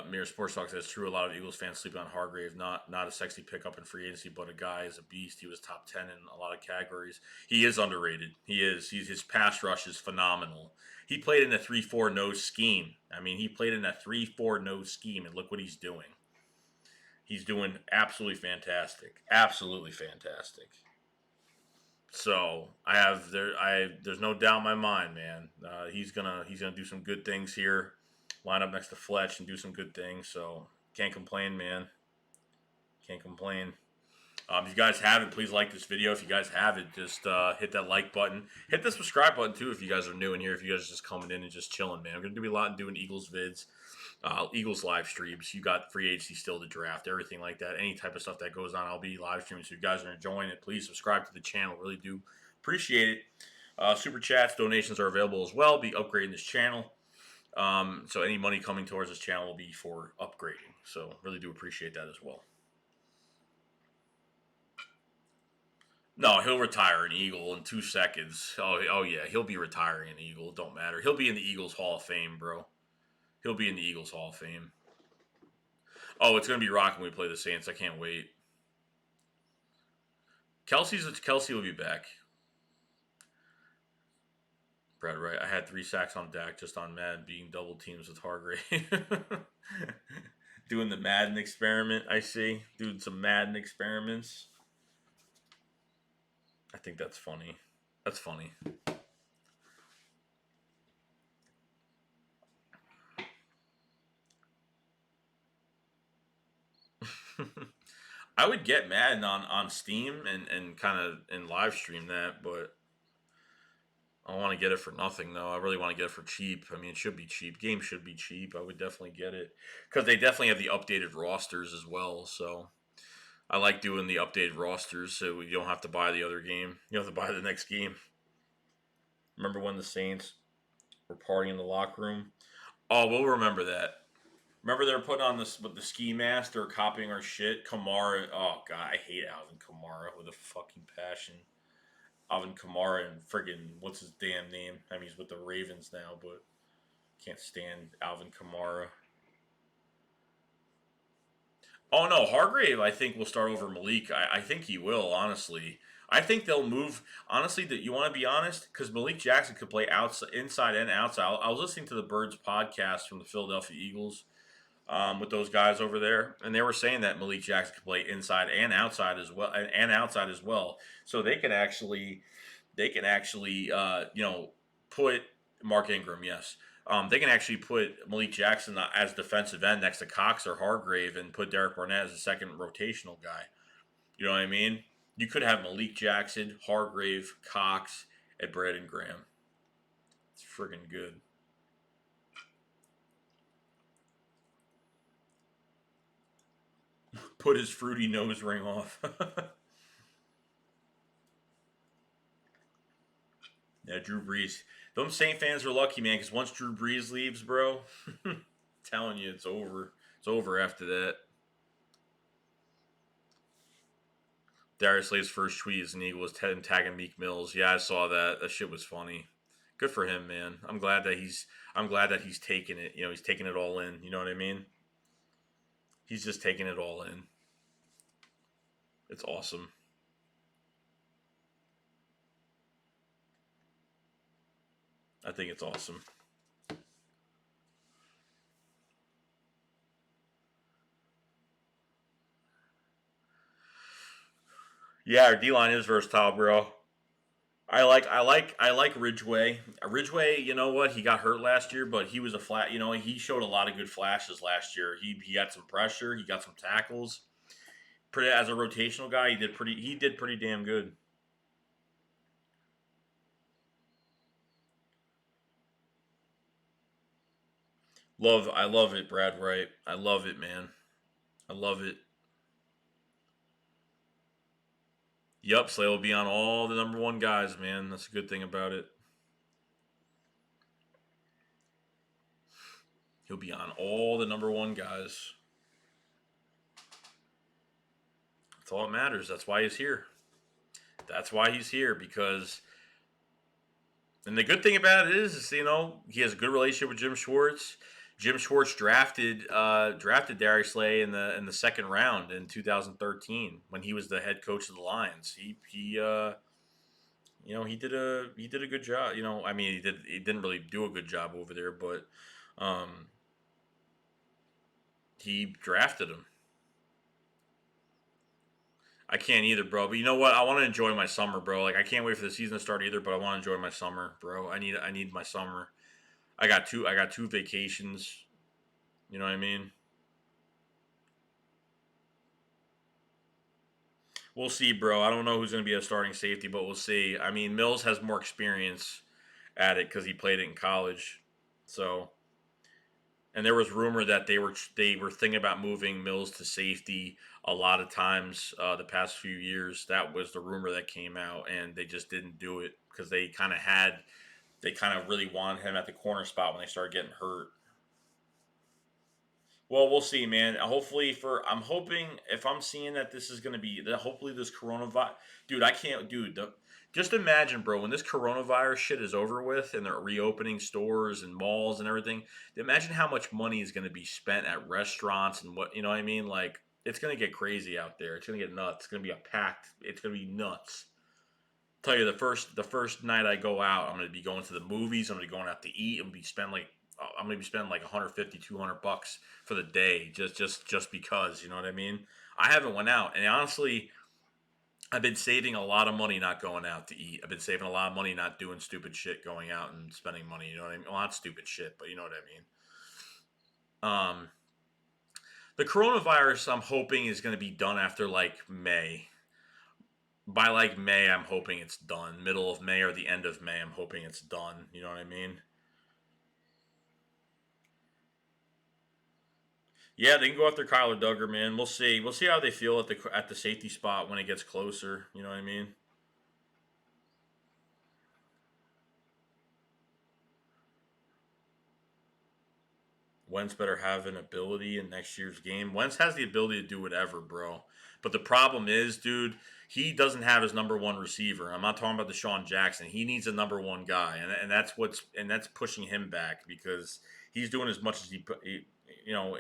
[SPEAKER 1] Mirror Sports Talk says true. A lot of Eagles fans sleep on Hargrave. Not a sexy pickup in free agency, but a guy is a beast. He was top 10 in a lot of categories. He is underrated. He is. His pass rush is phenomenal. He played in a 3-4 nose scheme. I mean, he played in a 3-4 nose scheme, and look what he's doing. He's doing absolutely fantastic. Absolutely fantastic. So there's no doubt in my mind, man. He's gonna do some good things here. Line up next to Fletch and do some good things. So can't complain, man. Can't complain. If you guys haven't, please like this video. If you guys haven't, just hit that like button. Hit the subscribe button too if you guys are new in here. If you guys are just coming in and just chilling, man. I'm gonna do a lot doing Eagles vids, Eagles live streams. You got free agency still to draft, everything like that. Any type of stuff that goes on, I'll be live streaming. So if you guys are enjoying it, please subscribe to the channel. Really do appreciate it. Super chats, donations are available as well. Be upgrading this channel. So any money coming towards this channel will be for upgrading. So really do appreciate that as well. No, he'll retire an Eagle in 2 seconds. Oh yeah, he'll be retiring an Eagle. Don't matter. He'll be in the Eagles Hall of Fame, bro. He'll be in the Eagles Hall of Fame. Oh, it's gonna be rocking when we play the Saints. I can't wait. Kelsey will be back. Brad, right? I had 3 sacks on Dak just on Madden, being double teams with Hargrave. Doing the Madden experiment. I see. Doing some Madden experiments. I think that's funny. That's funny. I would get Madden on Steam and kind of and live stream that, but I don't want to get it for nothing though. I really want to get it for cheap. I mean, it should be cheap. Game should be cheap. I would definitely get it because they definitely have the updated rosters as well. So I like doing the updated rosters, so you don't have to buy the other game. You don't have to buy the next game. Remember when the Saints were partying in the locker room? Oh, we'll remember that. Remember they were putting on this with the ski mask. They were copying our shit. Kamara. Oh god, I hate Alvin Kamara with a fucking passion. Alvin Kamara and friggin' what's his damn name? I mean, he's with the Ravens now, but can't stand Alvin Kamara. Oh no, Hargrave I think will start over Malik. I think he will, honestly. I think they'll move. Honestly, that you want to be honest, because Malik Jackson could play outside, inside and outside. I was listening to the Birds podcast from the Philadelphia Eagles with those guys over there, and they were saying that Malik Jackson could play inside and outside as well, and outside as well. So they can actually put Mark Ingram, yes. They can actually put Malik Jackson as defensive end next to Cox or Hargrave and put Derek Barnett as a second rotational guy. You know what I mean? You could have Malik Jackson, Hargrave, Cox, and Brandon Graham. It's friggin' good. Put his fruity nose ring off. Yeah, Drew Brees. Them Saint fans are lucky, man, because once Drew Brees leaves, bro, telling you it's over. It's over after that. Darius Slay's first tweet as an Eagle was tagging Meek Mills. Yeah, I saw that. That shit was funny. Good for him, man. I'm glad that he's taking it. He's taking it all in. You know what I mean? He's just taking it all in. It's awesome. I think it's awesome. Yeah, our D line is versatile, bro. I like Ridgeway. Ridgeway, you know what? He got hurt last year, but he was a flat. He showed a lot of good flashes last year. He got some pressure. He got some tackles. Pretty as a rotational guy, he did pretty damn good. I love it, Brad Wright. I love it, man. I love it. Yup, Slay will be on all the number one guys, man. That's a good thing about it. He'll be on all the number one guys. That's all that matters. That's why he's here. That's why he's here because and the good thing about it is he has a good relationship with Jim Schwartz. Jim Schwartz drafted Darius Slay in the second round in 2013 when he was the head coach of the Lions. He did a good job. I mean he didn't really do a good job over there, but um, he drafted him. I can't either, bro. But you know what? I want to enjoy my summer, bro. Like I can't wait for the season to start either. But I want to enjoy my summer, bro. I need my summer. I got two vacations. You know what I mean? We'll see, bro. I don't know who's going to be a starting safety, but we'll see. I mean, Mills has more experience at it because he played it in college. So, and there was rumor that they were thinking about moving Mills to safety a lot of times the past few years. That was the rumor that came out, and they just didn't do it because they kind of really wanted him at the corner spot when they started getting hurt. Well, we'll see, man. I'm hoping if I'm seeing that this is going to be that hopefully this coronavirus, dude, I can't, dude. Just imagine, bro, when this coronavirus shit is over with and they're reopening stores and malls and everything. Imagine how much money is going to be spent at restaurants and what you know what I mean. Like it's going to get crazy out there. It's going to get nuts. It's going to be a packed. It's going to be nuts. Tell you the first night I go out, I'm gonna be going to the movies. I'm gonna be going out to eat. I'm gonna be spending like 150, 200 bucks for the day just because you know what I mean. I haven't went out, and honestly, I've been saving a lot of money not going out to eat. I've been saving a lot of money not doing stupid shit, going out and spending money. You know what I mean? Well, not stupid shit, but you know what I mean. Um, the coronavirus, I'm hoping is gonna be done after like May. By like May, I'm hoping it's done. Middle of May or the end of May, I'm hoping it's done. You know what I mean? Yeah, they can go after Kyler Duggar, man. We'll see. We'll see how they feel at the safety spot when it gets closer. You know what I mean? Wentz better have an ability in next year's game. Wentz has the ability to do whatever, bro. But the problem is, dude, he doesn't have his number one receiver. I'm not talking about Deshaun Jackson. He needs a number one guy, and that's pushing him back because he's doing as much as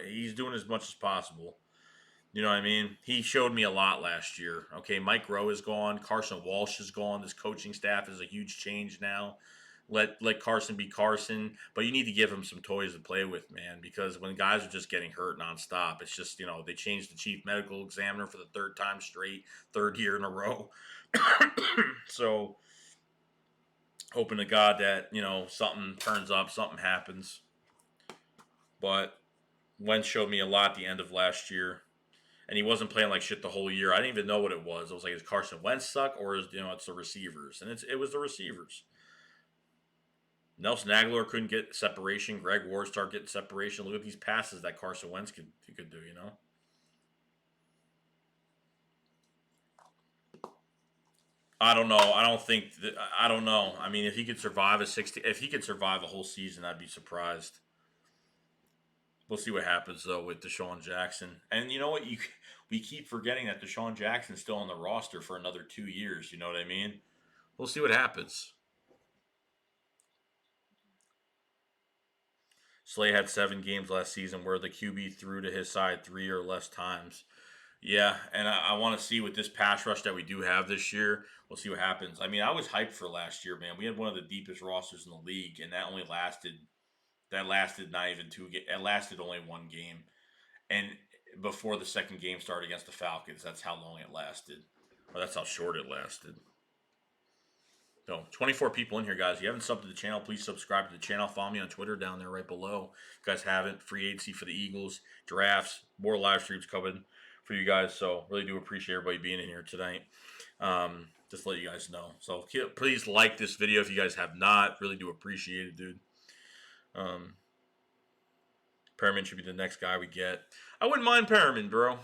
[SPEAKER 1] he's doing as much as possible. You know what I mean? He showed me a lot last year. Okay, Mike Rowe is gone. Carson Walsh is gone. This coaching staff is a huge change now. Let Carson be Carson, but you need to give him some toys to play with, man. Because when guys are just getting hurt nonstop, it's just they changed the chief medical examiner for the third time straight, third year in a row. So hoping to God that something turns up, something happens. But Wentz showed me a lot at the end of last year. And he wasn't playing like shit the whole year. I didn't even know what it was. I was like, is Carson Wentz suck or is it's the receivers? And it was the receivers. Nelson Aguilar couldn't get separation. Greg Ward started getting separation. Look at these passes that Carson Wentz could do. I don't know. I don't know. I mean, if he could survive if he could survive a whole season, I'd be surprised. We'll see what happens though with Deshaun Jackson. And you know what? We keep forgetting that Deshaun Jackson's still on the roster for another 2 years. You know what I mean? We'll see what happens. Slay had 7 games last season where the QB threw to his side 3 or less times. Yeah, and I want to see with this pass rush that we do have this year. We'll see what happens. I mean, I was hyped for last year, man. We had one of the deepest rosters in the league, and that only lasted. That lasted not even 2. It lasted only 1 game, and before the second game started against the Falcons, that's how long it lasted. Or that's how short it lasted. So, 24 people in here, guys. If you haven't subbed to the channel, please subscribe to the channel. Follow me on Twitter down there right below. If you guys haven't, free agency for the Eagles, drafts, more live streams coming for you guys. So, really do appreciate everybody being in here tonight. Just to let you guys know. So, please like this video if you guys have not. Really do appreciate it, dude. Perriman should be the next guy we get. I wouldn't mind Perriman, bro.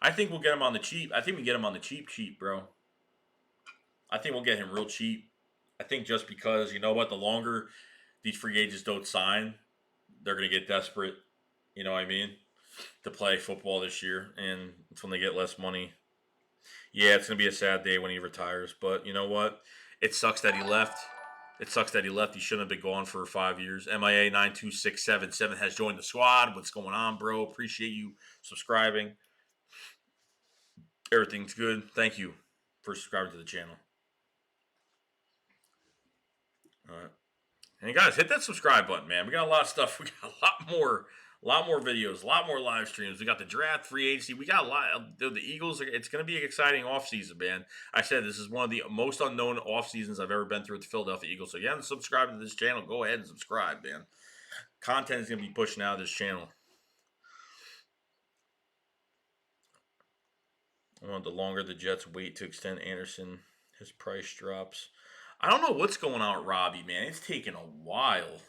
[SPEAKER 1] I think we'll get him on the cheap. I think we get him on the cheap, bro. I think we'll get him real cheap. I think just because, you know what, the longer these free agents don't sign, they're going to get desperate, you know what I mean, to play football this year. And it's when they get less money. Yeah, it's going to be a sad day when he retires. But you know what? It sucks that he left. It sucks that he left. He shouldn't have been gone for 5 years. MIA 92677 has joined the squad. What's going on, bro? Appreciate you subscribing. Everything's good. Thank you for subscribing to the channel. All right. And guys, hit that subscribe button, man. We got a lot of stuff. We got a lot more videos, a lot more live streams. We got the draft, free agency. We got a lot. The Eagles. It's going to be an exciting offseason, man. I said this is one of the most unknown off seasons I've ever been through with the Philadelphia Eagles. So if you haven't subscribed to this channel, go ahead and subscribe, man. Content is going to be pushing out of this channel. The longer the Jets wait to extend Anderson, his price drops. I don't know what's going on with Robbie, man. It's taking a while.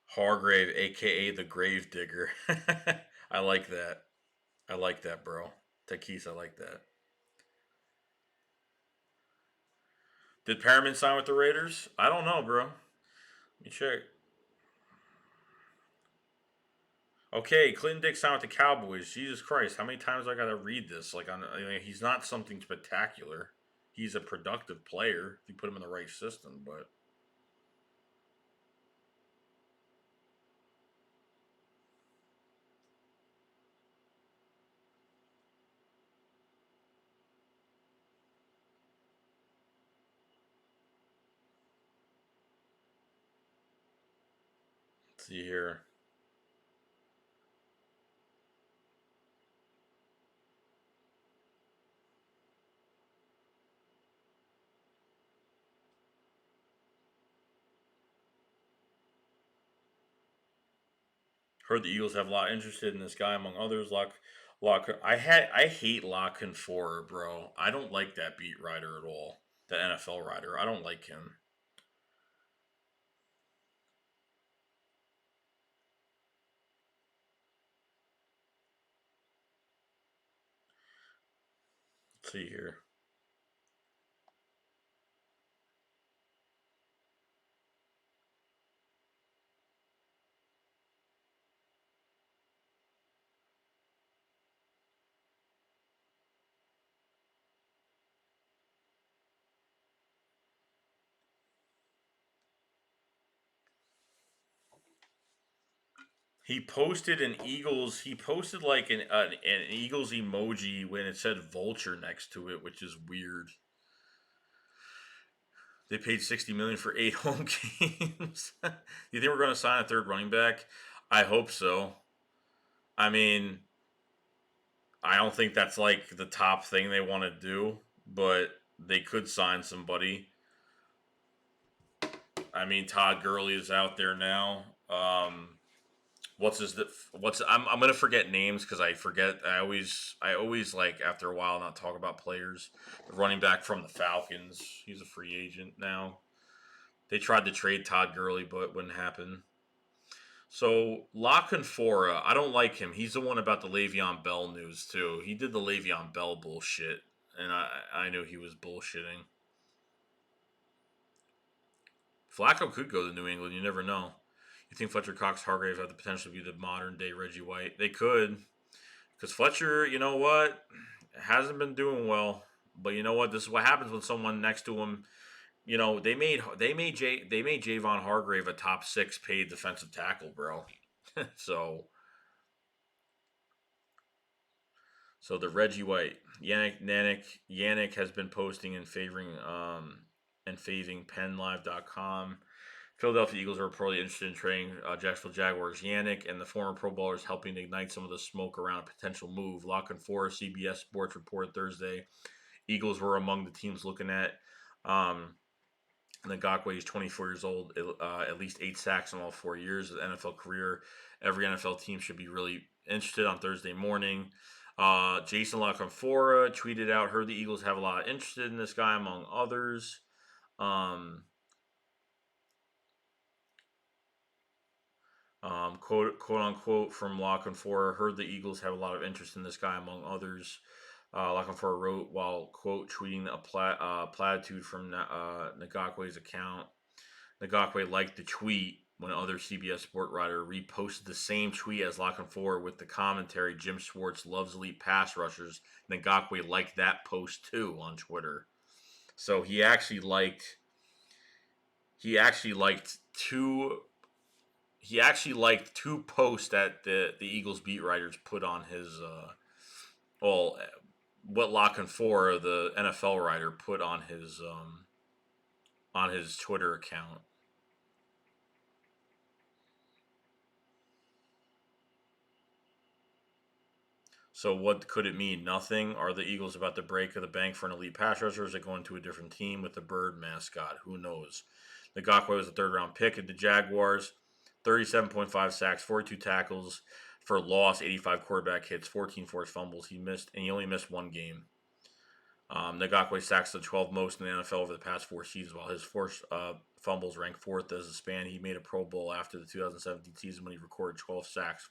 [SPEAKER 1] Hargrave, a.k.a. the Grave Digger. I like that. I like that, bro. Takis, I like that. Did Perriman sign with the Raiders? I don't know, bro. Let me check. Okay, Clinton Dix signed with the Cowboys. Jesus Christ, how many times I gotta read this? He's not something spectacular. He's a productive player if you put him in the right system, but let's see here. Heard the Eagles have a lot interested in this guy among others. I hate La Canfora, bro. I don't like that beat writer at all. The NFL writer. I don't like him. Let's see here. He posted an Eagles. He posted like an Eagles emoji when it said vulture next to it, which is weird. They paid $60 million for 8 home games. You think we're going to sign a third running back? I hope so. I mean, I don't think that's like the top thing they want to do, but they could sign somebody. I mean, Todd Gurley is out there now. What's his? What's I'm gonna forget names because I forget. I always like after a while not talk about players. The running back from the Falcons. He's a free agent now. They tried to trade Todd Gurley, but it wouldn't happen. So La Confora, I don't like him. He's the one about the Le'Veon Bell news too. He did the Le'Veon Bell bullshit, and I knew he was bullshitting. Flacco could go to New England. You never know. You think Fletcher Cox Hargrave have the potential to be the modern day Reggie White? They could, because Fletcher, you know what, hasn't been doing well. But you know what? This is what happens when someone next to him. You know they made Javon Hargrave a top 6 paid defensive tackle, bro. so So the Reggie White, Yannick has been posting and faving PennLive.com. Philadelphia Eagles are reportedly interested in trading Jacksonville Jaguars Yannick and the former Pro Bowler is helping to ignite some of the smoke around a potential move. Lock and Four, CBS Sports reported Thursday. Eagles were among the teams looking at. Ngakoue is 24 years old, at least 8 sacks in all 4 years of the NFL career. Every NFL team should be really interested on Thursday morning. Jason LaConfora tweeted out, heard the Eagles have a lot of interest in this guy, among others. Quote unquote from LaConfora, heard the Eagles have a lot of interest in this guy, among others. LaConfora wrote while, quote, tweeting a platitude from Ngakoue's account. Ngakoue liked the tweet when other CBS Sport writer reposted the same tweet as LaConfora with the commentary, Jim Schwartz loves elite pass rushers. Ngakoue liked that post too on Twitter. So two he actually liked two posts that the Eagles beat writers put on his well what LaConfora, the NFL writer, put on his Twitter account. So what could it mean? Nothing? Are the Eagles about to break the bank for an elite pass rusher? Or is it going to a different team with the bird mascot? Who knows? Ngakoue was a third-round pick at the Jaguars. 37.5 sacks, 42 tackles for loss, 85 quarterback hits, 14 forced fumbles. He only missed one game. Ngakoue sacks the 12th most in the NFL over the past 4 seasons, while his forced fumbles rank 4th as a span. He made a Pro Bowl after the 2017 season when he recorded 12 sacks,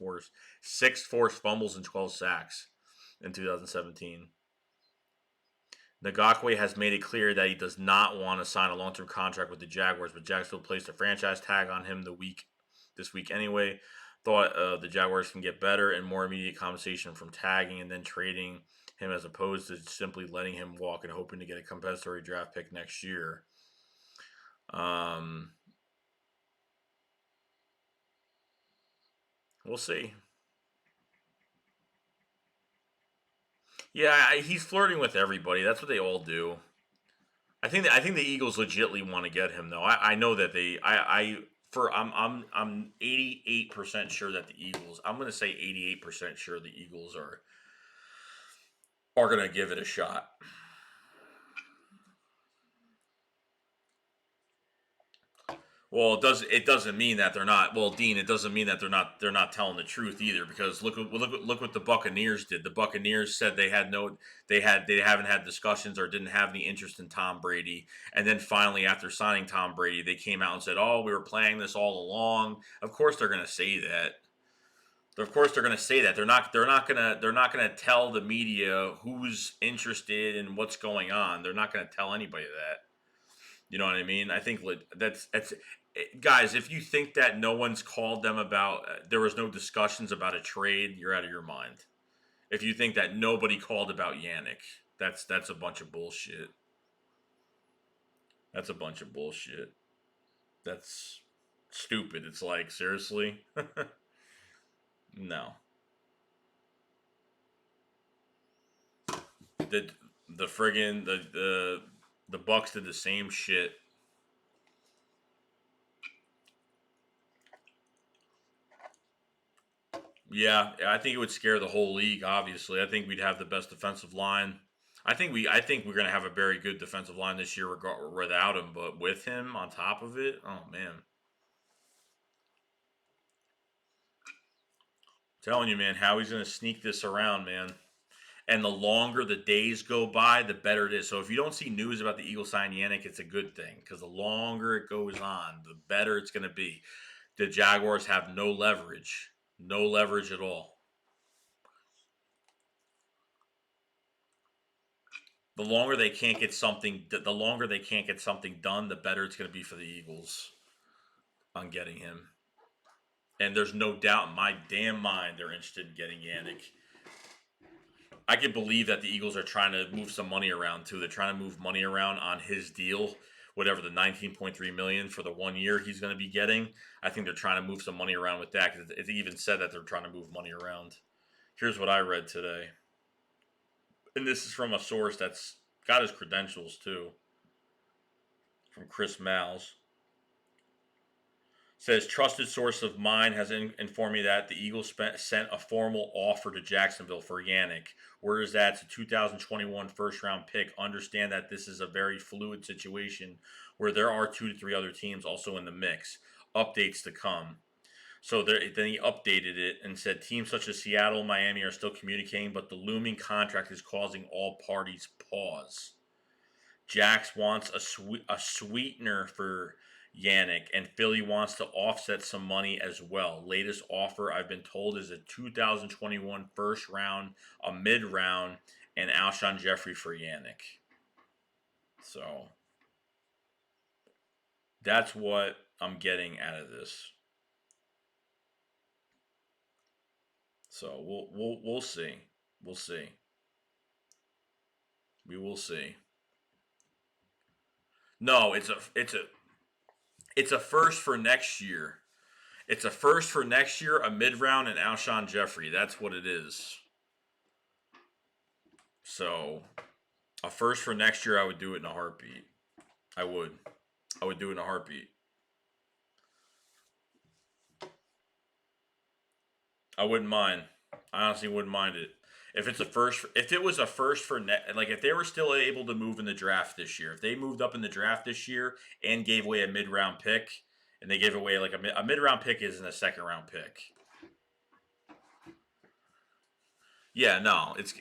[SPEAKER 1] 6 forced fumbles, and 12 sacks in 2017. Ngakoue has made it clear that he does not want to sign a long-term contract with the Jaguars, but Jacksonville placed a franchise tag on him this week anyway. Thought the Jaguars can get better and more immediate compensation from tagging and then trading him as opposed to simply letting him walk and hoping to get a compensatory draft pick next year. We'll see. Yeah, he's flirting with everybody. That's what they all do. I think the Eagles legitimately want to get him though. I know that they I for I'm 88% sure that the Eagles. I'm going to say 88% sure the Eagles are going to give it a shot. Well, it doesn't mean that they're not. Well, Dean, it doesn't mean that they're not telling the truth either. Because look what the Buccaneers did. The Buccaneers said they haven't had discussions or didn't have any interest in Tom Brady, and then finally after signing Tom Brady, they came out and said, "Oh, we were planning this all along." Of course, they're going to say that. Of course, they're going to say that. They're not going to tell the media who's interested and what's going on. They're not going to tell anybody that. You know what I mean? I think that's guys. If you think that no one's called them about, there was no discussions about a trade, you're out of your mind. If you think that nobody called about Yannick, that's a bunch of bullshit. That's a bunch of bullshit. That's stupid. It's like seriously. No. The the friggin' the Bucks did the same shit. Yeah, I think it would scare the whole league. Obviously, I think we'd have the best defensive line. I think we're gonna have a very good defensive line this year, without him. But with him on top of it, oh man, I'm telling you, man, how he's gonna sneak this around, man. And the longer the days go by, the better it is. So if you don't see news about the Eagles signing Yannick, it's a good thing because the longer it goes on, the better it's going to be. The Jaguars have no leverage at all. The longer they can't get something done, the better it's going to be for the Eagles on getting him. And there's no doubt in my damn mind they're interested in getting Yannick. I can believe that the Eagles are trying to move some money around too. They're trying to move money around on his deal, whatever the 19.3 million for the 1 year he's going to be getting. I think they're trying to move some money around with that because it even said that they're trying to move money around. Here's what I read today, and this is from a source that's got his credentials too, from Chris Miles. Says trusted source of mine has informed me that the Eagles sent a formal offer to Jacksonville for Yannick. Where is that? It's a 2021 first round pick. Understand that this is a very fluid situation where there are 2 to 3 other teams also in the mix. Updates to come. So then he updated it and said teams such as Seattle and Miami are still communicating, but the looming contract is causing all parties pause. Jax wants a sweetener for Yannick, and Philly wants to offset some money as well. Latest offer I've been told is a 2021 first round, a mid round, and Alshon Jeffrey for Yannick. So that's what I'm getting out of this. So we'll see. We'll see. We will see. No, it's a first for next year. It's a first for next year, a mid round, and Alshon Jeffrey. That's what it is. So, a first for next year, I would do it in a heartbeat. I would. I would do it in a heartbeat. I wouldn't mind. I honestly wouldn't mind it. If it was a first for like if they were still able to move in the draft this year, if they moved up in the draft this year and gave away a mid round pick, and they gave away like a mid round pick isn't a second round pick. Yeah, no, it's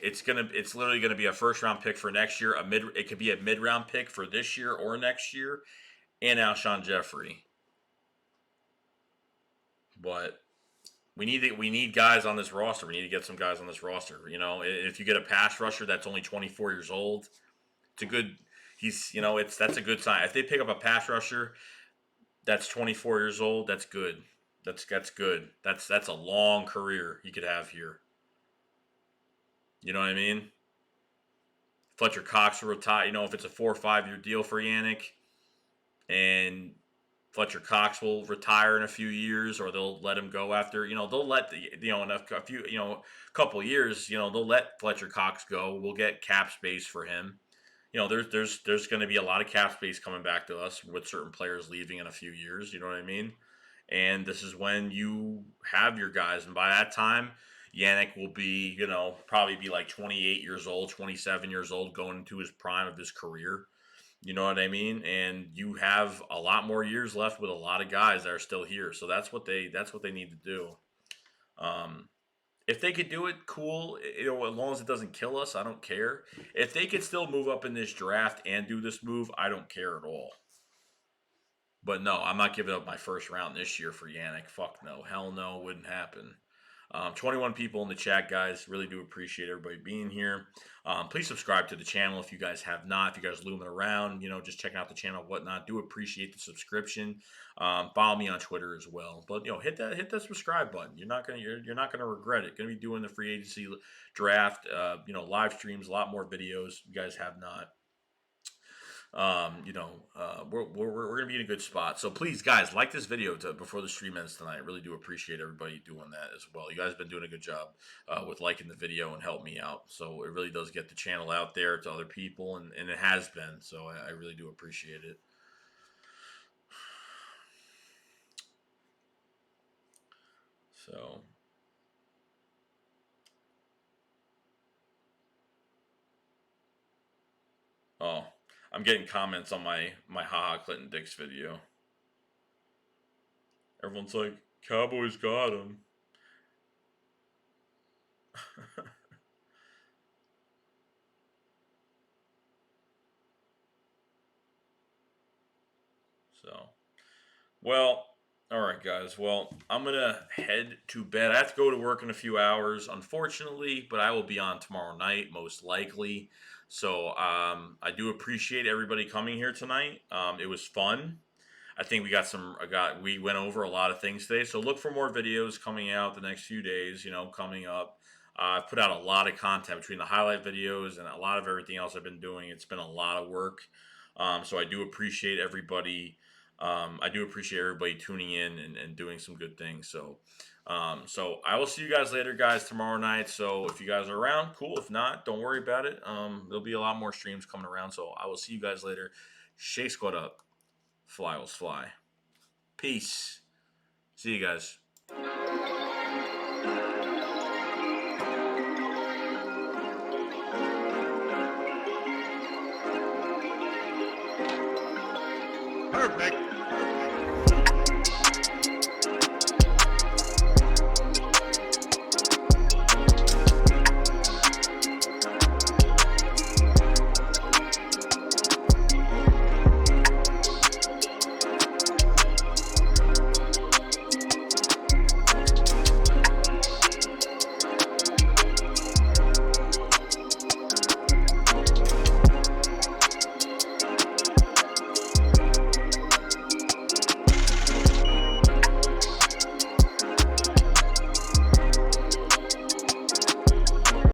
[SPEAKER 1] literally gonna be a first round pick for next year. It could be a mid round pick for this year or next year, and Alshon Jeffrey. But we need guys on this roster. We need to get some guys on this roster. You know, if you get a pass rusher that's only 24 years old, it's a good. That's a good sign. If they pick up a pass rusher that's 24 years old, that's good. That's good. That's a long career he could have here. You know what I mean? Fletcher Cox will retire. You know, if it's a 4 or 5 year deal for Yannick, and Fletcher Cox will retire in a few years, or they'll let him go after. They'll let in a few couple years. They'll let Fletcher Cox go. We'll get cap space for him. There's going to be a lot of cap space coming back to us with certain players leaving in a few years. You know what I mean? And this is when you have your guys, and by that time, Yannick will be, probably be like 28 years old, 27 years old, going into his prime of his career. You know what I mean? And you have a lot more years left with a lot of guys that are still here. So that's what they need to do. If they could do it, cool. As long as it doesn't kill us, I don't care. If they could still move up in this draft and do this move, I don't care at all. But no, I'm not giving up my first round this year for Yannick. Fuck no. Hell no, wouldn't happen. 21 people in the chat, guys. Really do appreciate everybody being here. Please subscribe to the channel if you guys have not. If you guys looming around, just checking out the channel, whatnot. Do appreciate the subscription. Follow me on Twitter as well. But hit that subscribe button. You're not gonna regret it. Gonna be doing the free agency draft. Live streams, a lot more videos. You guys have not. We're gonna be in a good spot. So please, guys, like this video before the stream ends tonight. I really do appreciate everybody doing that as well. You guys have been doing a good job with liking the video and help me out. So it really does get the channel out there to other people, and it has been. So I really do appreciate it. So. Oh, I'm getting comments on my haha Clinton Dix video. Everyone's like, Cowboys got him. So, well, all right, guys. Well, I'm gonna head to bed. I have to go to work in a few hours, unfortunately, but I will be on tomorrow night, most likely. So, I do appreciate everybody coming here tonight. It was fun. I think we went over a lot of things today. So look for more videos coming out the next few days, coming up. I've put out a lot of content between the highlight videos and a lot of everything else I've been doing. It's been a lot of work. So I do appreciate everybody. I do appreciate everybody tuning in and doing some good things. So I will see you guys later, guys, tomorrow night. So if you guys are around, cool. If not, don't worry about it. There'll be a lot more streams coming around. So I will see you guys later. Shake Squad up. Fly will fly. Peace. See you guys.
[SPEAKER 2] Perfect.